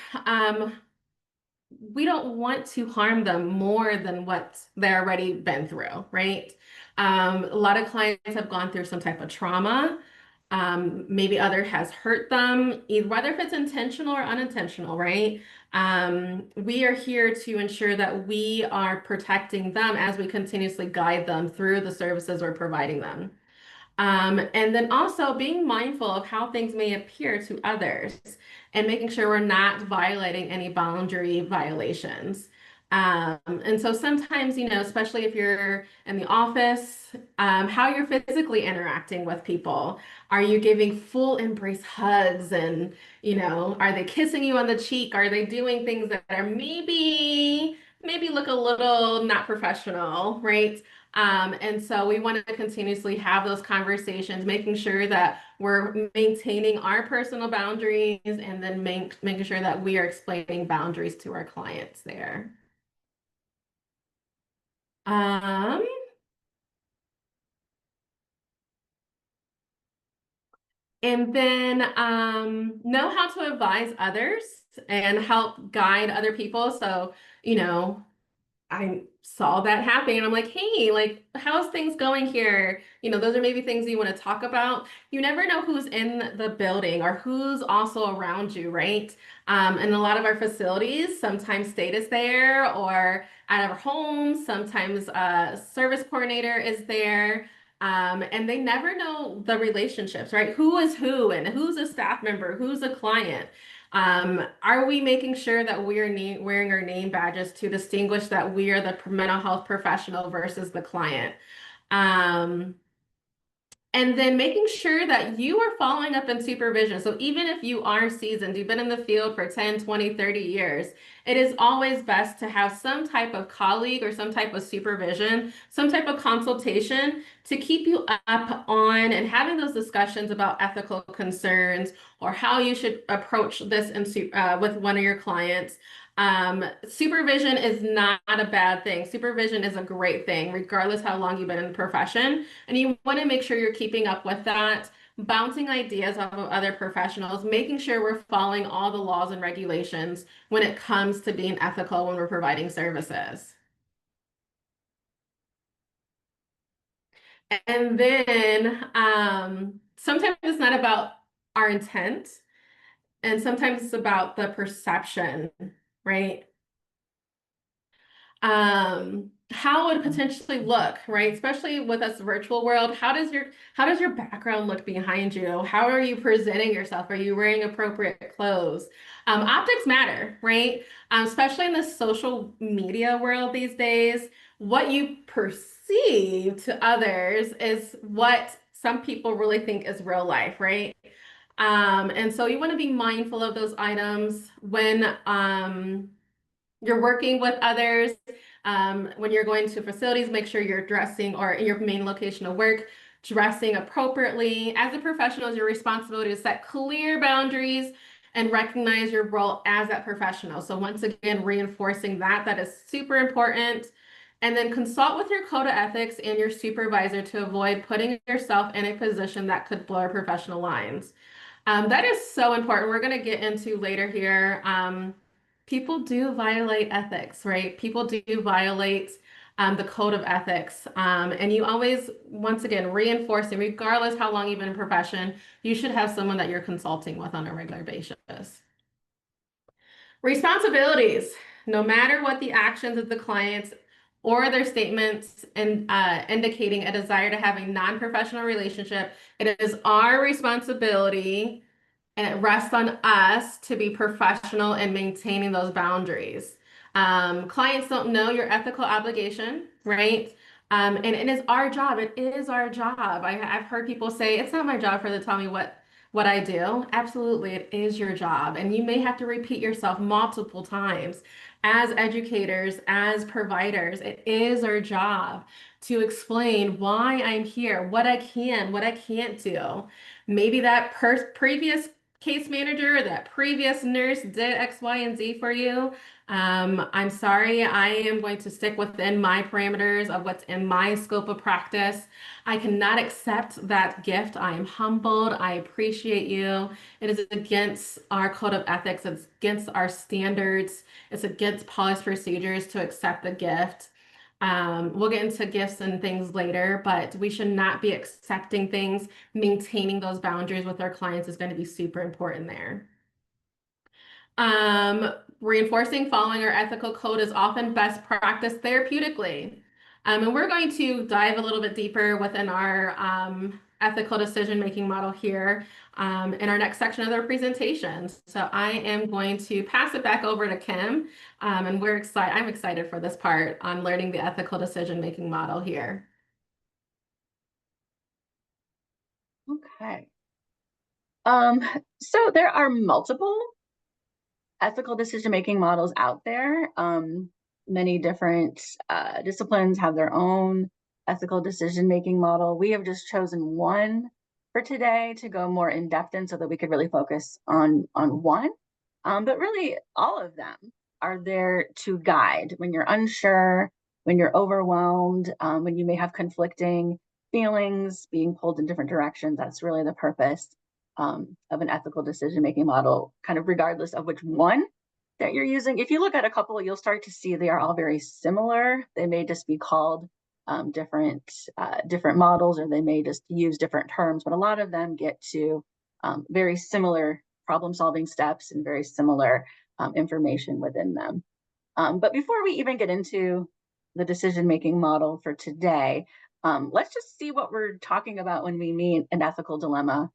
We don't want to harm them more than what they're already been through, right? A lot of clients have gone through some type of trauma. Maybe other has hurt them, whether if it's intentional or unintentional, right? We are here to ensure that we are protecting them as we continuously guide them through the services we're providing them. And then also being mindful of how things may appear to others and making sure we're not violating any boundary violations. And so sometimes, especially if you're in the office, how you're physically interacting with people. Are you giving full embrace hugs and, are they kissing you on the cheek? Are they doing things that are maybe look a little not professional, right? And so we want to continuously have those conversations, making sure that we're maintaining our personal boundaries and then making sure that we are explaining boundaries to our clients there. And then know how to advise others and help guide other people. So, I saw that happening and I'm like, hey, like, how's things going here? Those are maybe things you want to talk about. You never know who's in the building or who's also around you, right? And a lot of our facilities, sometimes state is there or at our homes, sometimes a service coordinator is there. And they never know the relationships, right? Who is who and who's a staff member, who's a client. Are we making sure that we are wearing our name badges to distinguish that we are the mental health professional versus the client? And And then making sure that you are following up in supervision. So even if you are seasoned, you've been in the field for 10, 20, 30 years, it is always best to have some type of colleague or some type of supervision, some type of consultation to keep you up on and having those discussions about ethical concerns or how you should approach this with one of your clients. Supervision is not a bad thing. Supervision is a great thing, regardless how long you've been in the profession. And you want to make sure you're keeping up with that, bouncing ideas off of other professionals, making sure we're following all the laws and regulations when it comes to being ethical when we're providing services. And then sometimes it's not about our intent, and sometimes it's about the perception, right? How would it potentially look, right? Especially with this virtual world, how does your background look behind you? How are you presenting yourself? Are you wearing appropriate clothes? Optics matter, right? Especially in the social media world these days, what you perceive to others is what some people really think is real life, right? And so you want to be mindful of those items when you're working with others. When you're going to facilities, make sure you're dressing, or in your main location of work, dressing appropriately. As a professional, it's your responsibility to set clear boundaries and recognize your role as that professional. So once again, reinforcing that is super important. And then consult with your code of ethics and your supervisor to avoid putting yourself in a position that could blur professional lines. That is so important. We're going to get into later here. People do violate ethics, right? People do violate the code of ethics. And you always, once again, reinforcing, regardless how long you've been in profession, you should have someone that you're consulting with on a regular basis. Responsibilities, no matter what the actions of the clients or their statements indicating a desire to have a non-professional relationship, it is our responsibility and it rests on us to be professional in maintaining those boundaries. Clients don't know your ethical obligation, right? And it is our job. It is our job. I've heard people say, it's not my job for them to tell me what I do. Absolutely, it is your job. And you may have to repeat yourself multiple times. As educators, as providers, it is our job to explain why I'm here, what I can, what I can't do. Maybe that previous case manager, that previous nurse did X, Y, and Z for you. I'm sorry, I am going to stick within my parameters of what's in my scope of practice. I cannot accept that gift. I am humbled. I appreciate you. It is against our code of ethics. It's against our standards. It's against policy procedures to accept the gift. We'll get into gifts and things later, but we should not be accepting things. Maintaining those boundaries with our clients is going to be super important there. Reinforcing following our ethical code is often best practice therapeutically. And we're going to dive a little bit deeper within our ethical decision-making model here in our next section of their presentations. So I am going to pass it back over to Kim, and I'm excited for this part on learning the ethical decision-making model here. Okay. So there are multiple ethical decision-making models out there. Many different disciplines have their own ethical decision-making model. We have just chosen one for today to go more in depth in so that we could really focus on one. But really all of them are there to guide when you're unsure, when you're overwhelmed, when you may have conflicting feelings, being pulled in different directions. That's really the purpose of an ethical decision-making model, kind of regardless of which one that you're using. If you look at a couple, you'll start to see they are all very similar. They may just be called different models, or they may just use different terms, but a lot of them get to very similar problem-solving steps and very similar information within them. But before we even get into the decision-making model for today, let's just see what we're talking about when we mean an ethical dilemma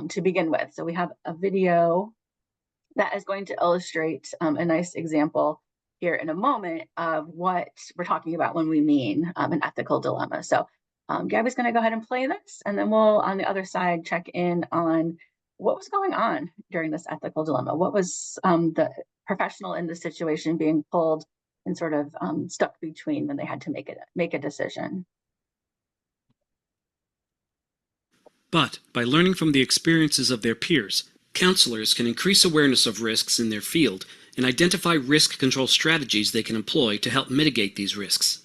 to begin with. So we have a video that is going to illustrate a nice example here in a moment of what we're talking about when we mean an ethical dilemma. So Gabby's going to go ahead and play this, and then we'll, on the other side, check in on what was going on during this ethical dilemma. What was the professional in the situation being pulled and sort of stuck between when they had to make a decision. But by learning from the experiences of their peers, counselors can increase awareness of risks in their field and identify risk control strategies they can employ to help mitigate these risks.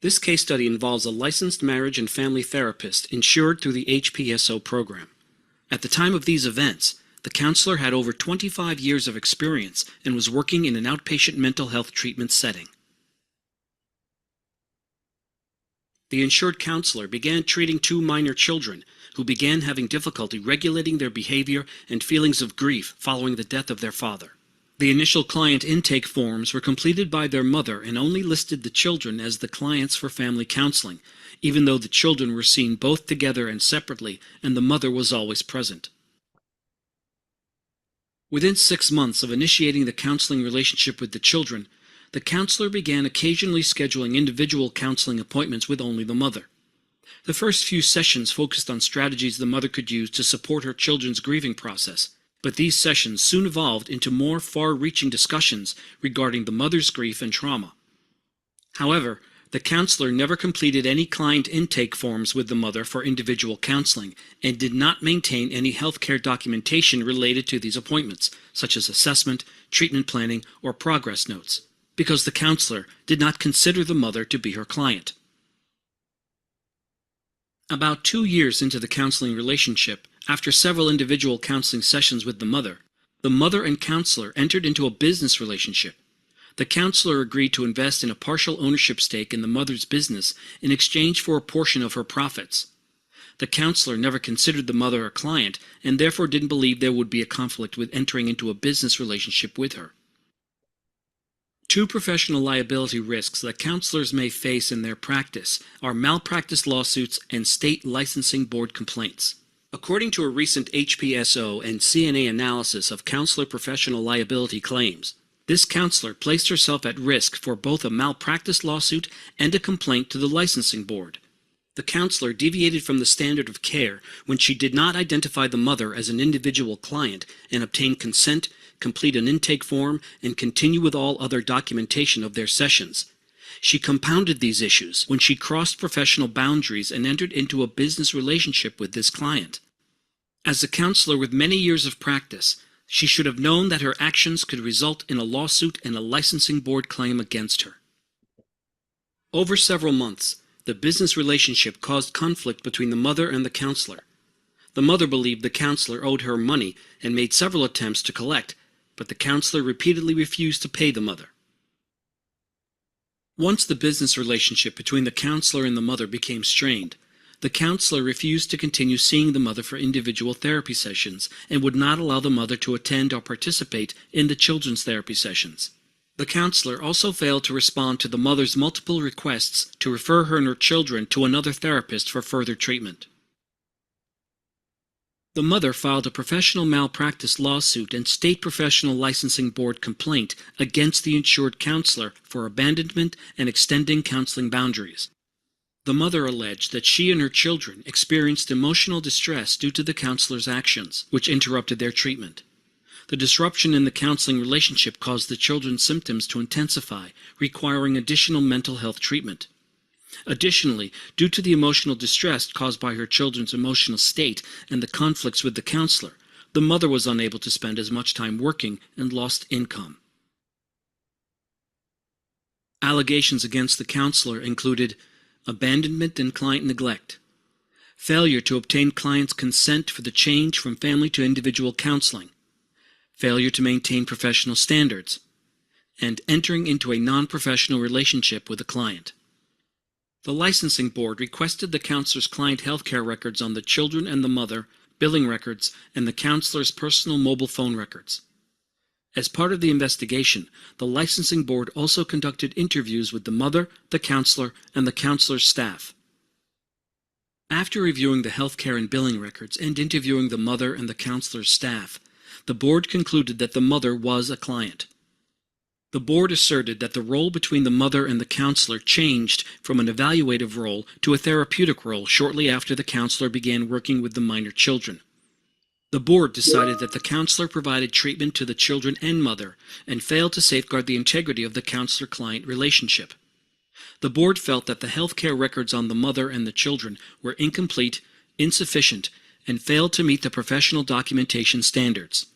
This case study involves a licensed marriage and family therapist insured through the HPSO program. At the time of these events, the counselor had over 25 years of experience and was working in an outpatient mental health treatment setting. The insured counselor began treating 2 minor children who began having difficulty regulating their behavior and feelings of grief following the death of their father. The initial client intake forms were completed by their mother and only listed the children as the clients for family counseling, even though the children were seen both together and separately, and the mother was always present. Within 6 months of initiating the counseling relationship with the children, the counselor began occasionally scheduling individual counseling appointments with only the mother. The first few sessions focused on strategies the mother could use to support her children's grieving process, but these sessions soon evolved into more far-reaching discussions regarding the mother's grief and trauma. However, the counselor never completed any client intake forms with the mother for individual counseling and did not maintain any healthcare documentation related to these appointments, such as assessment, treatment planning, or progress notes, because the counselor did not consider the mother to be her client. About 2 years into the counseling relationship, after several individual counseling sessions with the mother and counselor entered into a business relationship. The counselor agreed to invest in a partial ownership stake in the mother's business in exchange for a portion of her profits. The counselor never considered the mother a client and therefore didn't believe there would be a conflict with entering into a business relationship with her. 2 professional liability risks that counselors may face in their practice are malpractice lawsuits and state licensing board complaints. According to a recent HPSO and CNA analysis of counselor professional liability claims, this counselor placed herself at risk for both a malpractice lawsuit and a complaint to the licensing board. The counselor deviated from the standard of care when she did not identify the mother as an individual client and obtain consent, complete an intake form, and continue with all other documentation of their sessions. She compounded these issues when she crossed professional boundaries and entered into a business relationship with this client. As a counselor with many years of practice, she should have known that her actions could result in a lawsuit and a licensing board claim against her. Over several months, the business relationship caused conflict between the mother and the counselor. The mother believed the counselor owed her money and made several attempts to collect, but the counselor repeatedly refused to pay the mother. Once the business relationship between the counselor and the mother became strained, the counselor refused to continue seeing the mother for individual therapy sessions and would not allow the mother to attend or participate in the children's therapy sessions. The counselor also failed to respond to the mother's multiple requests to refer her and her children to another therapist for further treatment. The mother filed a professional malpractice lawsuit and state professional licensing board complaint against the insured counselor for abandonment and extending counseling boundaries. The mother alleged that she and her children experienced emotional distress due to the counselor's actions, which interrupted their treatment. The disruption in the counseling relationship caused the children's symptoms to intensify, requiring additional mental health treatment. Additionally, due to the emotional distress caused by her children's emotional state and the conflicts with the counselor, the mother was unable to spend as much time working and lost income. Allegations against the counselor included abandonment and client neglect, failure to obtain clients' consent for the change from family to individual counseling, failure to maintain professional standards, and entering into a non-professional relationship with a client. The licensing board requested the counselor's client healthcare records on the children and the mother, billing records, and the counselor's personal mobile phone records. As part of the investigation, the licensing board also conducted interviews with the mother, the counselor, and the counselor's staff. After reviewing the healthcare and billing records and interviewing the mother and the counselor's staff, the board concluded that the mother was a client. The board asserted that the role between the mother and the counselor changed from an evaluative role to a therapeutic role shortly after the counselor began working with the minor children. The board decided that the counselor provided treatment to the children and mother and failed to safeguard the integrity of the counselor-client relationship. The board felt that the healthcare records on the mother and the children were incomplete, insufficient, and failed to meet the professional documentation standards.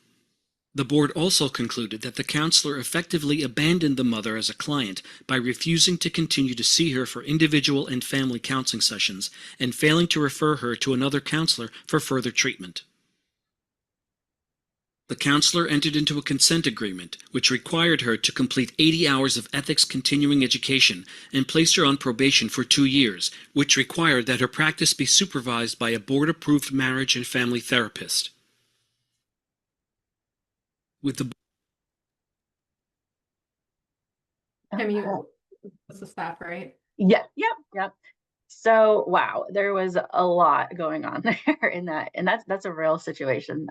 The board also concluded that the counselor effectively abandoned the mother as a client by refusing to continue to see her for individual and family counseling sessions and failing to refer her to another counselor for further treatment. The counselor entered into a consent agreement, which required her to complete 80 hours of ethics continuing education and placed her on probation for 2 years, which required that her practice be supervised by a board-approved marriage and family therapist. With the What's the stop, right? Yeah, yep. So wow, there was a lot going on there in that, and that's a real situation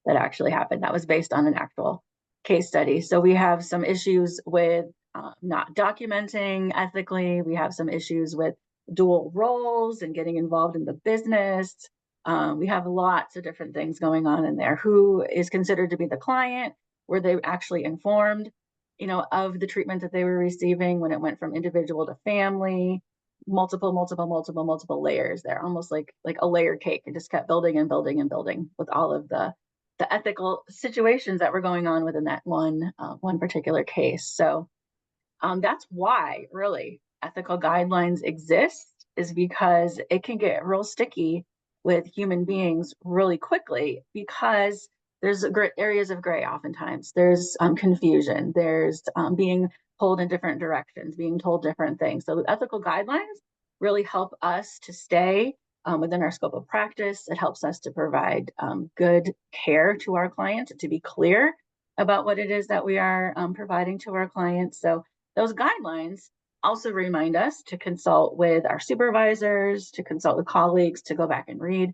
that actually happened. That was based on an actual case study. So we have some issues with not documenting ethically. We have some issues with dual roles and getting involved in the business. We have lots of different things going on in there. Who is considered to be the client? Were they actually informed, of the treatment that they were receiving when it went from individual to family? Multiple layers there, almost like a layered cake. It just kept building and building and building with all of the ethical situations that were going on within that one particular case. So that's why really ethical guidelines exist, is because it can get real sticky with human beings really quickly, because there's areas of gray. Oftentimes there's confusion, there's being pulled in different directions, being told different things. So ethical guidelines really help us to stay within our scope of practice. It helps us to provide good care to our clients, to be clear about what it is that we are providing to our clients. So those guidelines also remind us to consult with our supervisors, to consult with colleagues, to go back and read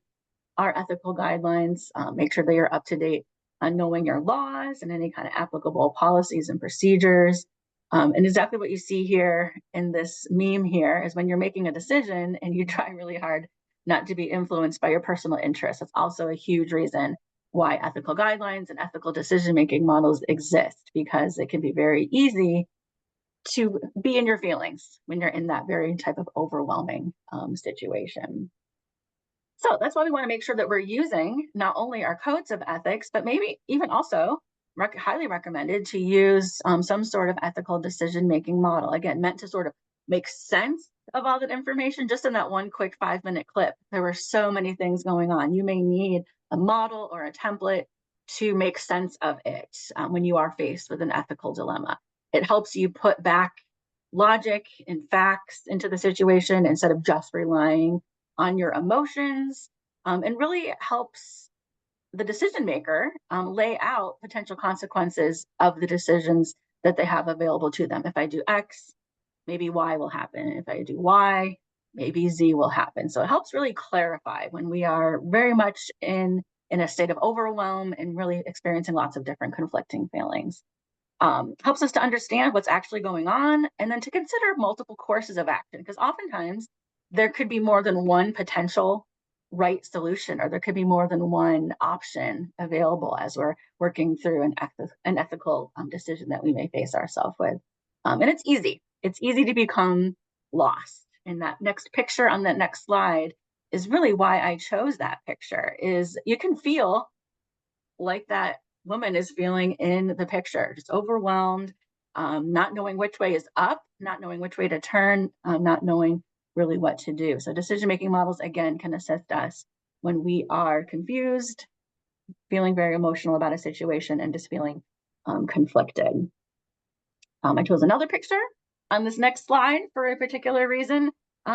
our ethical guidelines, make sure they are up to date on knowing your laws and any kind of applicable policies and procedures. And exactly what you see here in this meme here is when you're making a decision and you try really hard not to be influenced by your personal interests. It's also a huge reason why ethical guidelines and ethical decision-making models exist, because it can be very easy to be in your feelings when you're in that very type of overwhelming situation. So that's why we want to make sure that we're using not only our codes of ethics, but maybe even also highly recommended to use some sort of ethical decision-making model. Again, meant to sort of make sense of all that information. Just in that one quick 5-minute clip, there were so many things going on. You may need a model or a template to make sense of it when you are faced with an ethical dilemma. It helps you put back logic and facts into the situation instead of just relying on your emotions, and really helps the decision maker lay out potential consequences of the decisions that they have available to them. If I do X, maybe Y will happen. If I do Y, maybe Z will happen. So it helps really clarify when we are very much in a state of overwhelm and really experiencing lots of different conflicting feelings. Helps us to understand what's actually going on, and then to consider multiple courses of action, because oftentimes there could be more than one potential right solution, or there could be more than one option available as we're working through an ethical decision that we may face ourselves with. And it's easy to become lost. And that next picture on that next slide is really why I chose that picture. Is you can feel like that woman is feeling in the picture, just overwhelmed, not knowing which way is up, not knowing which way to turn, not knowing really what to do. So decision-making models, again, can assist us when we are confused, feeling very emotional about a situation, and just feeling conflicted. I chose another picture on this next slide for a particular reason,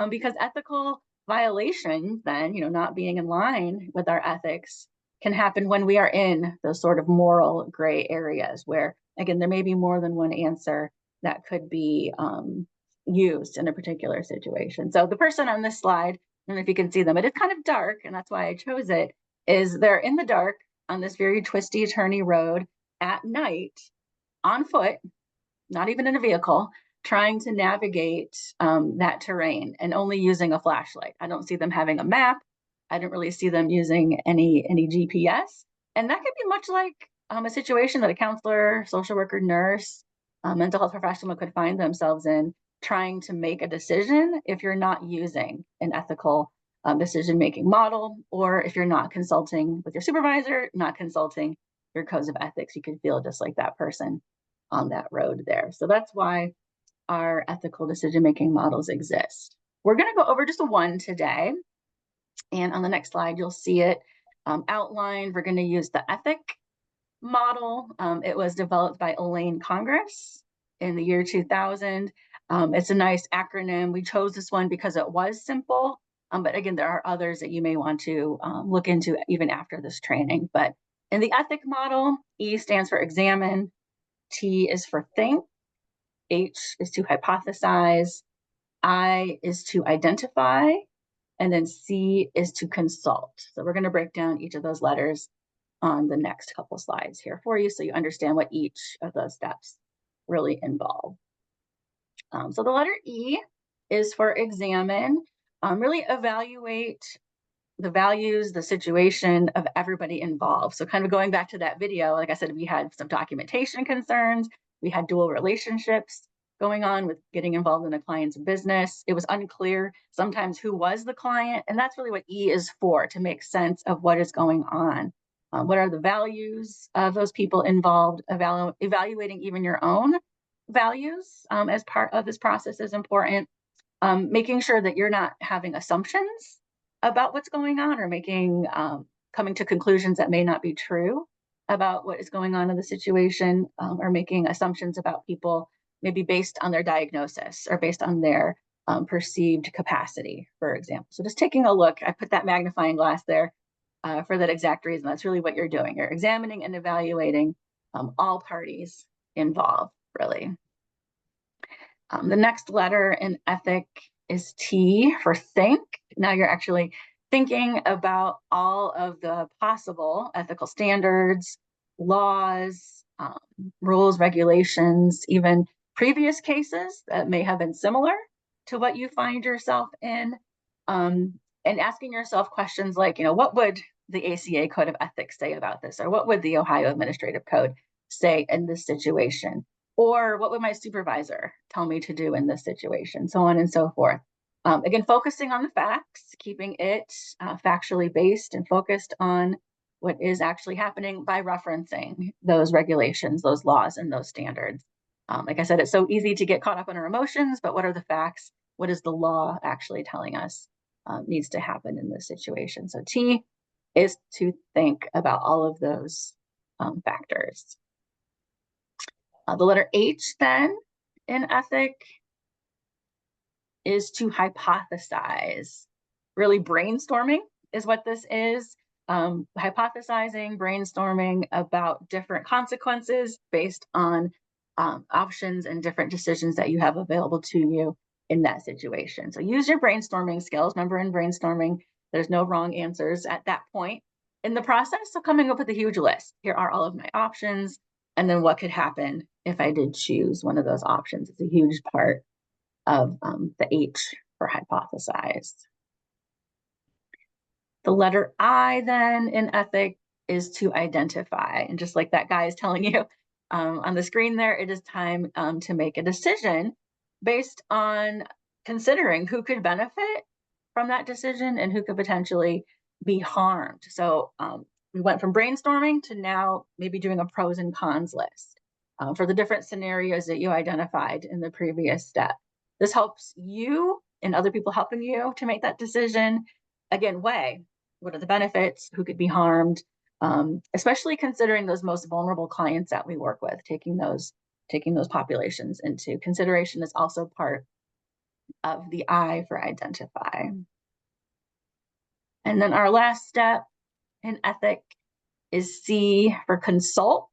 because ethical violations, then, not being in line with our ethics, can happen when we are in those sort of moral gray areas where, again, there may be more than one answer that could be used in a particular situation. So the person on this slide, I don't know if you can see them, it is kind of dark, and that's why I chose it, is they're in the dark on this very twisty, turny road at night on foot, not even in a vehicle, trying to navigate that terrain and only using a flashlight. I don't see them having a map. I don't really see them using any GPS. And that could be much like a situation that a counselor, social worker, nurse, mental health professional could find themselves in, trying to make a decision if you're not using an ethical decision-making model, or if you're not consulting with your supervisor, not consulting your codes of ethics. You can feel just like that person on that road there. So that's why our ethical decision-making models exist. We're going to go over just one today. And on the next slide, you'll see it outlined. We're going to use the ethic model. It was developed by Elaine Congress in the year 2000. It's a nice acronym. We chose this one because it was simple. But again, there are others that you may want to look into even after this training. But in the ethic model, E stands for examine, T is for think, H is to hypothesize, I is to identify, and then C is to consult. So we're going to break down each of those letters on the next couple slides here for you, so you understand what each of those steps really involve. So the letter E is for examine, really evaluate the values, the situation of everybody involved. So kind of going back to that video, like I said, we had some documentation concerns, we had dual relationships going on with getting involved in a client's business. It was unclear sometimes who was the client, and that's really what E is for, to make sense of what is going on. What are the values of those people involved? Evaluating even your own values as part of this process is important. Making sure that you're not having assumptions about what's going on, or making coming to conclusions that may not be true about what is going on in the situation, or making assumptions about people maybe based on their diagnosis or based on their perceived capacity, for example. So just taking a look, I put that magnifying glass there for that exact reason. That's really what you're doing. You're examining and evaluating all parties involved, really. The next letter in ethic is T for think. Now you're actually thinking about all of the possible ethical standards, laws, rules, regulations, even previous cases that may have been similar to what you find yourself in, and asking yourself questions like, what would the ACA Code of Ethics say about this? Or what would the Ohio Administrative Code say in this situation? Or what would my supervisor tell me to do in this situation? So on and so forth. Again, focusing on the facts, keeping it factually based and focused on what is actually happening by referencing those regulations, those laws, and those standards. Like I said, it's so easy to get caught up in our emotions, but what are the facts? What is the law actually telling us needs to happen in this situation? So T is to think about all of those factors. The letter H then in ethic is to hypothesize. Really brainstorming is what this is. Hypothesizing, brainstorming about different consequences based on options and different decisions that you have available to you in that situation. So use your brainstorming skills. Remember, in brainstorming, there's no wrong answers at that point in the process. So coming up with a huge list. Here are all of my options. And then what could happen if I did choose one of those options? It's a huge part of the H for hypothesize. The letter I then in ethic is to identify. And just like that guy is telling you on the screen there, it is time to make a decision based on considering who could benefit from that decision and who could potentially be harmed. So we went from brainstorming to now maybe doing a pros and cons list for the different scenarios that you identified in the previous step. This helps you and other people helping you to make that decision. Again, weigh what are the benefits, who could be harmed, especially considering those most vulnerable clients that we work with. Taking those populations into consideration is also part of the I for identify. And then our last step in ethic is C for consult,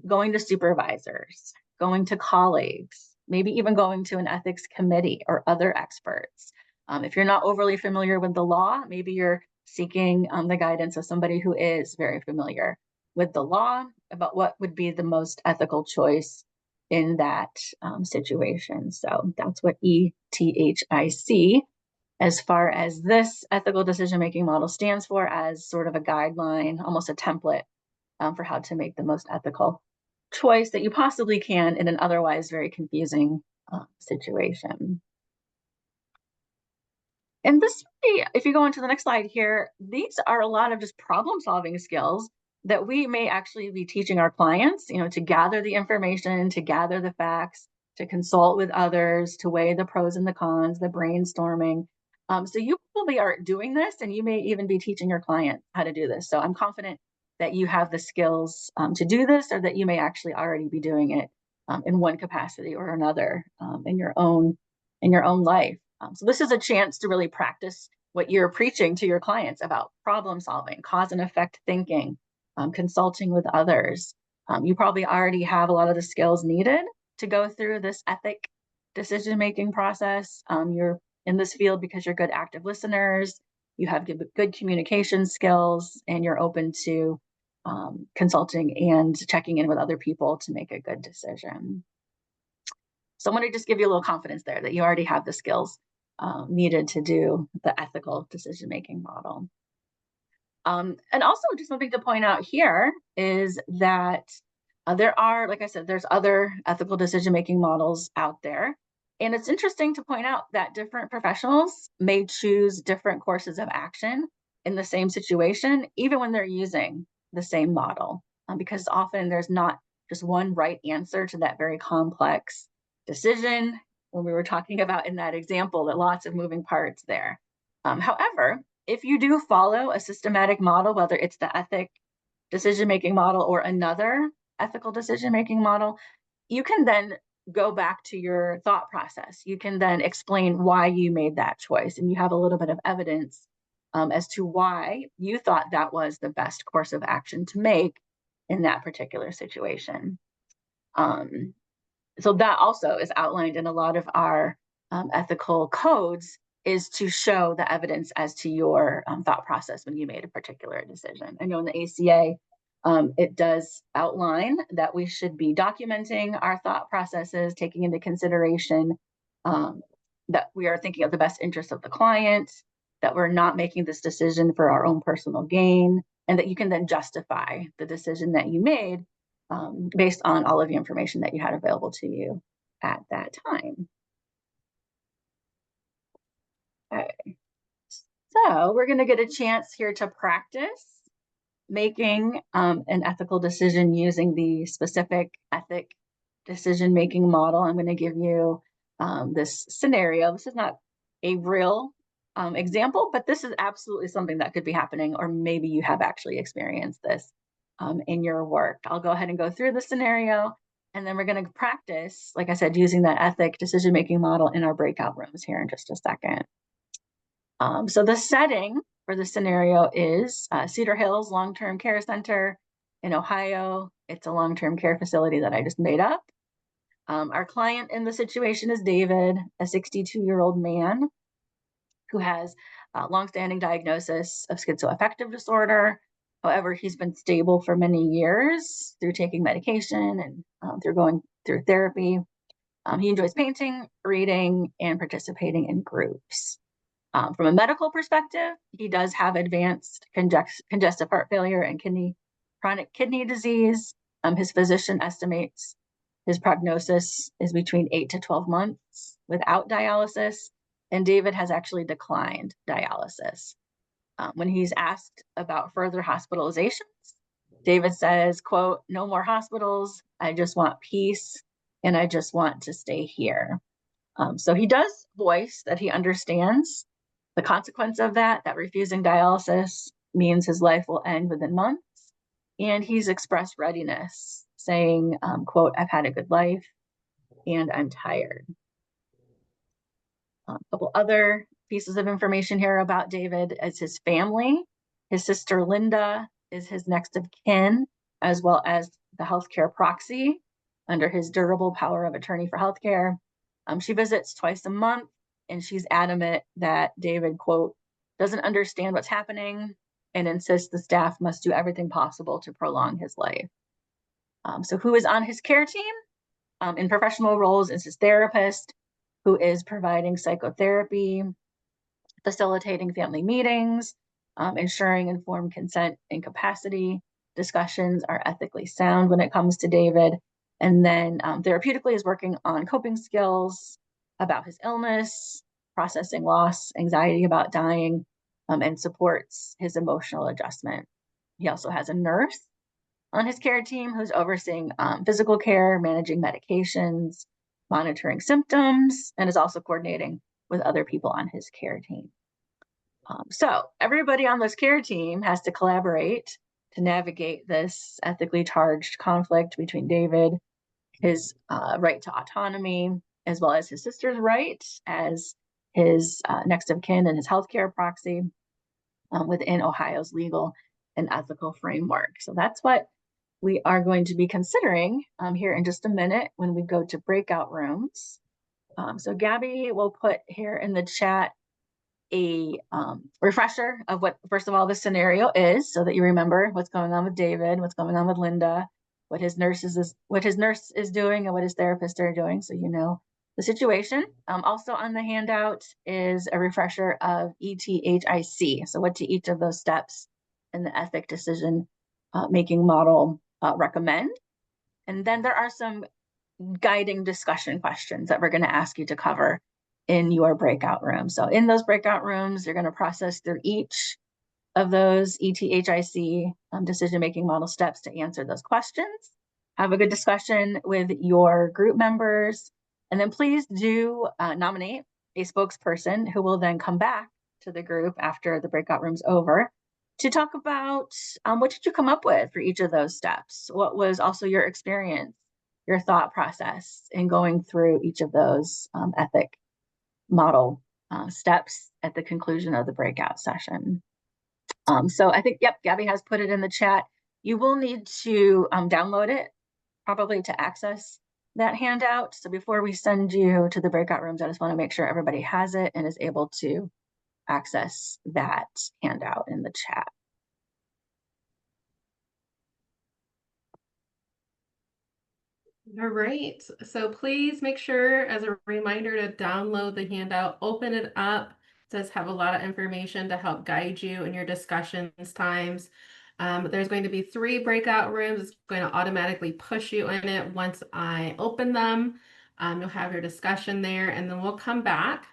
going to supervisors, going to colleagues, maybe even going to an ethics committee or other experts. If you're not overly familiar with the law, maybe you're seeking the guidance of somebody who is very familiar with the law about what would be the most ethical choice in that situation. So that's what ETHIC, as far as this ethical decision-making model, stands for, as sort of a guideline, almost a template for how to make the most ethical choice that you possibly can in an otherwise very confusing situation. And this, if you go into the next slide here, these are a lot of just problem-solving skills that we may actually be teaching our clients, to gather the information, to gather the facts, to consult with others, to weigh the pros and the cons, the brainstorming. So you probably are doing this, and you may even be teaching your client how to do this. So I'm confident that you have the skills to do this, or that you may actually already be doing it in one capacity or another in your own life. So this is a chance to really practice what you're preaching to your clients about problem solving, cause and effect thinking, consulting with others. You probably already have a lot of the skills needed to go through this ethic decision-making process. You're in this field because you're good active listeners, you have good communication skills, and you're open to consulting and checking in with other people to make a good decision. So I want to just give you a little confidence there that you already have the skills needed to do the ethical decision-making model. And also just something to point out here is that there are, like I said, there's other ethical decision-making models out there. And it's interesting to point out that different professionals may choose different courses of action in the same situation, even when they're using the same model, because often there's not just one right answer to that very complex decision. When we were talking about in that example, that lots of moving parts there. However, if you do follow a systematic model, whether it's the ethic decision-making model or another ethical decision-making model, you can then go back to your thought process. You can then explain why you made that choice, and you have a little bit of evidence as to why you thought that was the best course of action to make in that particular situation. So that also is outlined in a lot of our ethical codes, is to show the evidence as to your thought process when you made a particular decision. I know in the ACA, it does outline that we should be documenting our thought processes, taking into consideration that we are thinking of the best interest of the client, that we're not making this decision for our own personal gain, and that you can then justify the decision that you made based on all of the information that you had available to you at that time. Okay, so we're going to get a chance here to practice making an ethical decision using the specific ethic decision-making model. I'm going to give you this scenario. This is not a real example, but this is absolutely something that could be happening, or maybe you have actually experienced this in your work. I'll go ahead and go through the scenario, and then we're going to practice, like I said, using that ethic decision-making model in our breakout rooms here in just a second. So the setting for the scenario is Cedar Hills Long-Term Care Center in Ohio. It's a long-term care facility that I just made up. Our client in the situation is David, a 62-year-old man who has a longstanding diagnosis of schizoaffective disorder. However, he's been stable for many years through taking medication and through going through therapy. He enjoys painting, reading, and participating in groups. From a medical perspective, he does have advanced congestive heart failure and chronic kidney disease. His physician estimates his prognosis is between 8 to 12 months without dialysis, and David has actually declined dialysis. When he's asked about further hospitalizations, David says, quote, "No more hospitals. I just want peace, and I just want to stay here." So he does voice that he understands the consequence of that refusing dialysis means his life will end within months. And he's expressed readiness, saying, quote, "I've had a good life and I'm tired." A couple other pieces of information here about David is his family. His sister Linda is his next of kin, as well as the healthcare proxy under his durable power of attorney for healthcare. She visits twice a month, and she's adamant that David, quote, "doesn't understand what's happening and insists the staff must do everything possible to prolong his life." So who is on his care team? in professional roles is his therapist, who is providing psychotherapy, facilitating family meetings, ensuring informed consent and capacity discussions are ethically sound when it comes to David. And then therapeutically is working on coping skills about his illness, processing loss, anxiety about dying, and supports his emotional adjustment. He also has a nurse on his care team who's overseeing physical care, managing medications, monitoring symptoms, and is also coordinating with other people on his care team. So everybody on this care team has to collaborate to navigate this ethically charged conflict between David, his right to autonomy, as well as his sister's right as his next of kin and his healthcare proxy within Ohio's legal and ethical framework. So that's what we are going to be considering here in just a minute when we go to breakout rooms. So Gabby will put here in the chat a refresher of what, first of all, the scenario is, so that you remember what's going on with David, what's going on with Linda, what his nurse is doing, and what his therapists are doing, so you know the situation. Also on the handout is a refresher of ETHIC, so what do each of those steps in the ethic decision making model recommend. And then there are some guiding discussion questions that we're going to ask you to cover in your breakout room. So in those breakout rooms, you're going to process through each of those ETHIC decision-making model steps to answer those questions. Have a good discussion with your group members, and then please do nominate a spokesperson who will then come back to the group after the breakout room's over to talk about what did you come up with for each of those steps? What was also your experience, your thought process in going through each of those ethic model steps at the conclusion of the breakout session. So I think, yep, Gabby has put it in the chat. You will need to download it probably to access that handout. So before we send you to the breakout rooms, I just want to make sure everybody has it and is able to access that handout in the chat. All right, so please make sure, as a reminder, to download the handout, open it up. It does have a lot of information to help guide you in your discussions times. There's going to be 3 breakout rooms. It's going to automatically push you in it once I open them. You'll have your discussion there, and then we'll come back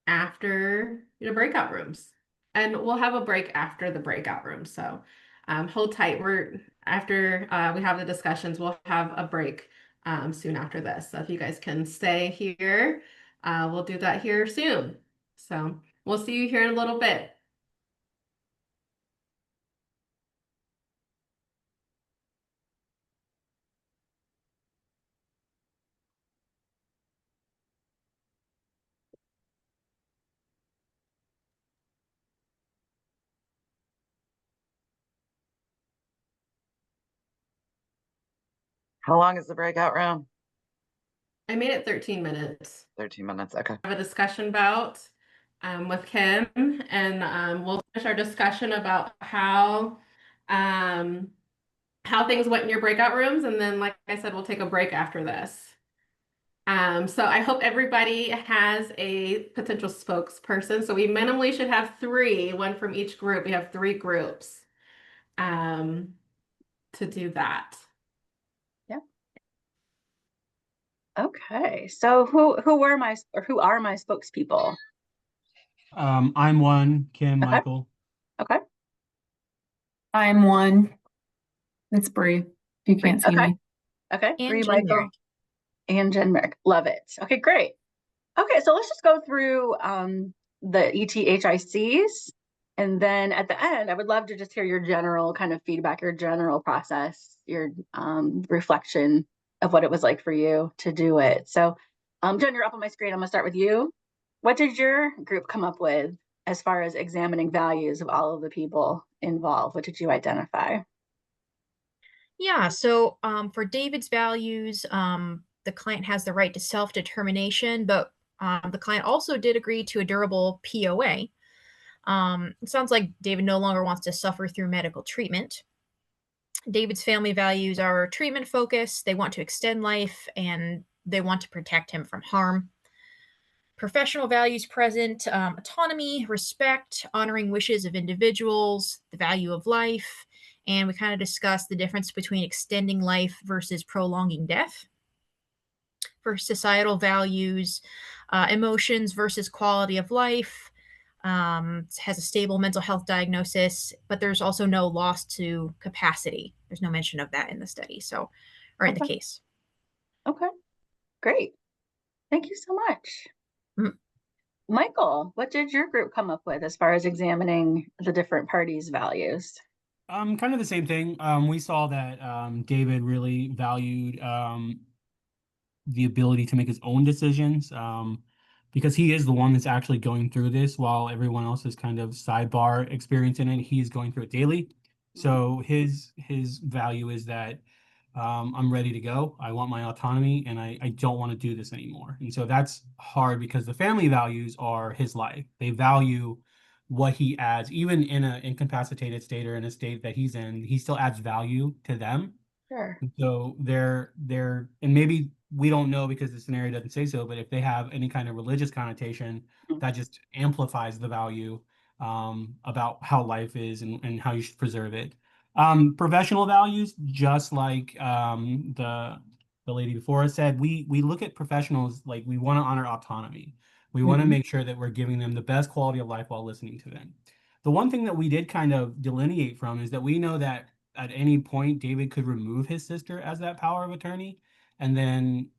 after the breakout rooms. And we'll have a break after the breakout room. So hold tight. After we have the discussions, we'll have a break soon after this. So if you guys can stay here, we'll do that here soon. So we'll see you here in a little bit. How long is the breakout room? I made it 13 minutes. 13 minutes, okay. Have a discussion bout with Kim, and we'll finish our discussion about how things went in your breakout rooms, and then, like I said, we'll take a break after this. So I hope everybody has a potential spokesperson. So we minimally should have 3, one from each group. We have 3 groups to do that. Yep. Okay, so who are my spokespeople? I'm one, Kim, Okay. Michael. Okay. I'm one. It's Bree. If you can't see me. Okay. And Bree, Jen Michael, Merrick. and Jen Merrick. Love it. Okay, great. Okay, so let's just go through the ETHICs. And then at the end, I would love to just hear your general kind of feedback, your general process, your reflection of what it was like for you to do it. So Jen, you're up on my screen. I'm gonna start with you. What did your group come up with as far as examining values of all of the people involved? What did you identify? Yeah, so for David's values, the client has the right to self-determination, but the client also did agree to a durable POA. It sounds like David no longer wants to suffer through medical treatment. David's family values are treatment focused. They want to extend life and they want to protect him from harm. Professional values present, autonomy, respect, honoring wishes of individuals, the value of life. And we kind of discussed the difference between extending life versus prolonging death. For societal values, emotions versus quality of life, has a stable mental health diagnosis, but there's also no loss to capacity. There's no mention of that in the study, so, or in the case. Okay, great. Thank you so much. Mhm. Michael, what did your group come up with as far as examining the different parties' values? Kind of the same thing. We saw that David really valued the ability to make his own decisions, because he is the one that's actually going through this while everyone else is kind of sidebar experiencing it. He's going through it daily. So his value is that I'm ready to go. I want my autonomy and I don't want to do this anymore. And so that's hard because the family values are his life. They value what he adds, even in an incapacitated state or in a state that he's in, he still adds value to them. Sure. And so they're, and maybe we don't know because the scenario doesn't say so, but if they have any kind of religious connotation, that just amplifies the value about how life is and how you should preserve it. Professional values, just like the lady before us said, we look at professionals like we want to honor autonomy. We want to make sure that we're giving them the best quality of life while listening to them. The one thing that we did kind of delineate from is that we know that at any point David could remove his sister as that power of attorney, and then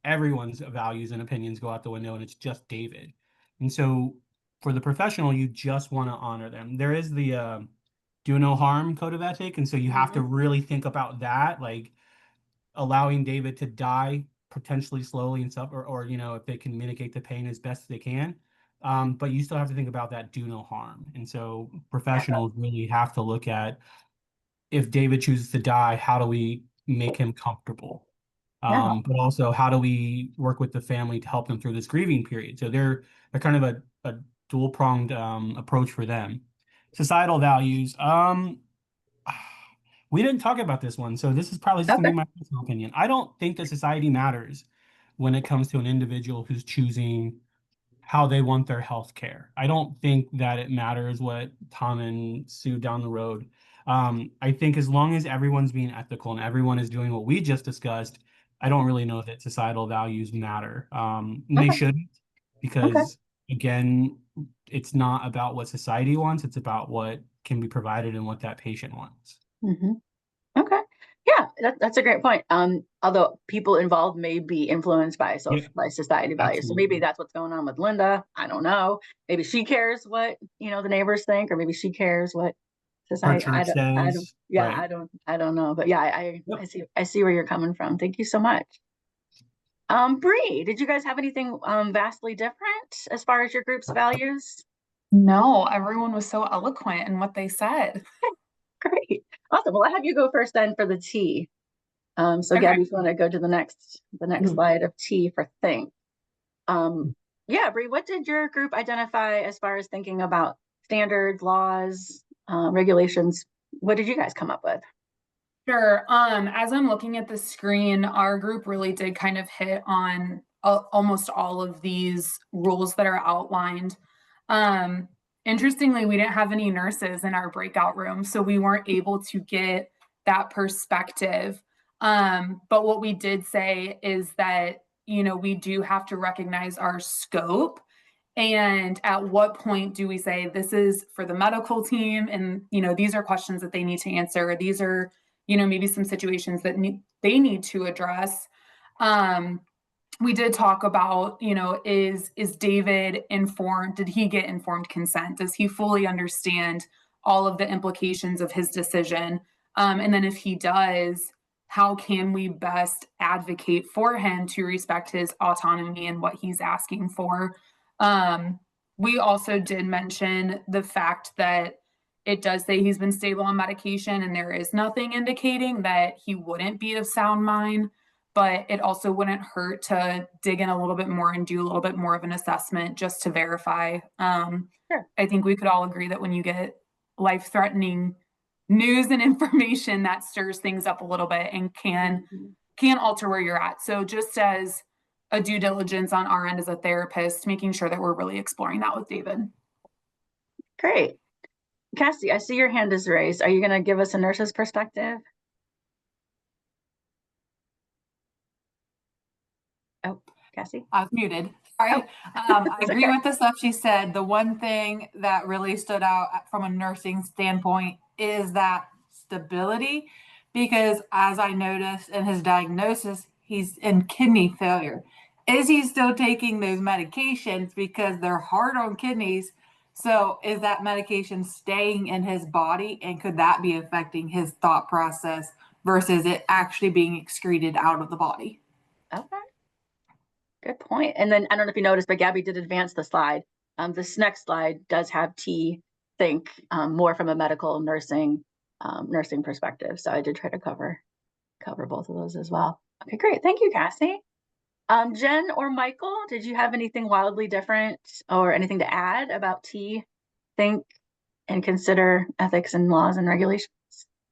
everyone's values and opinions go out the window and it's just David. And so for the professional, you just want to honor them. There is the do no harm code of ethic, and so you have to really think about that, like allowing David to die potentially slowly and stuff, or you know, if they can mitigate the pain as best they can. But you still have to think about that do no harm. And so professionals really have to look at, if David chooses to die, how do we make him comfortable? But also how do we work with the family to help them through this grieving period? So they're kind of a dual-pronged approach for them. Societal values. We didn't talk about this one, so this is probably just gonna be my personal opinion. I don't think that society matters when it comes to an individual who's choosing how they want their health care. I don't think that it matters what Tom and Sue down the road. I think as long as everyone's being ethical and everyone is doing what we just discussed, I don't really know that societal values matter. They shouldn't, because again, it's not about what society wants, it's about what can be provided and what that patient wants. Okay. Yeah, that's a great point. Although people involved may be influenced by by society values. So maybe that's what's going on with Linda. I don't know. Maybe she cares what, you know, the neighbors think, or maybe she cares what society. I don't know. But yeah, I see where you're coming from. Thank you so much. Bree, did you guys have anything vastly different as far as your group's values? No, everyone was so eloquent in what they said. Great. Awesome. Well, I'll have you go first then for the T. So Gabby, if you want to go to the next slide of T for think. Yeah, Bree, what did your group identify as far as thinking about standards, laws, regulations? What did you guys come up with? Sure. As I'm looking at the screen, our group really did kind of hit on almost all of these rules that are outlined. Interestingly, we didn't have any nurses in our breakout room, so we weren't able to get that perspective. But what we did say is that, you know, we do have to recognize our scope. And at what point do we say this is for the medical team? And, you know, these are questions that they need to answer. These are, you know, maybe some situations that they need to address. We did talk about, you know, is David informed? Did he get informed consent? Does he fully understand all of the implications of his decision? And then if he does, how can we best advocate for him to respect his autonomy and what he's asking for? We also did mention the fact that it does say he's been stable on medication and there is nothing indicating that he wouldn't be of sound mind, but it also wouldn't hurt to dig in a little bit more and do a little bit more of an assessment just to verify. Sure. I think we could all agree that when you get life-threatening news and information that stirs things up a little bit and can alter where you're at. So just as a due diligence on our end as a therapist, making sure that we're really exploring that with David. Great. Cassie, I see your hand is raised. Are you going to give us a nurse's perspective? Oh, Cassie? I was muted. Sorry. I agree with the stuff she said. The one thing that really stood out from a nursing standpoint is that stability, because as I noticed in his diagnosis, he's in kidney failure. Is he still taking those medications because they're hard on kidneys? So is that medication staying in his body, and could that be affecting his thought process versus it actually being excreted out of the body? Okay. Good point. And then I don't know if you noticed, but Gabby did advance the slide. This next slide does have T think more from a medical nursing perspective. So I did try to cover both of those as well. Okay, great. Thank you, Cassie. Jen or Michael, did you have anything wildly different or anything to add about T think and consider ethics and laws and regulations?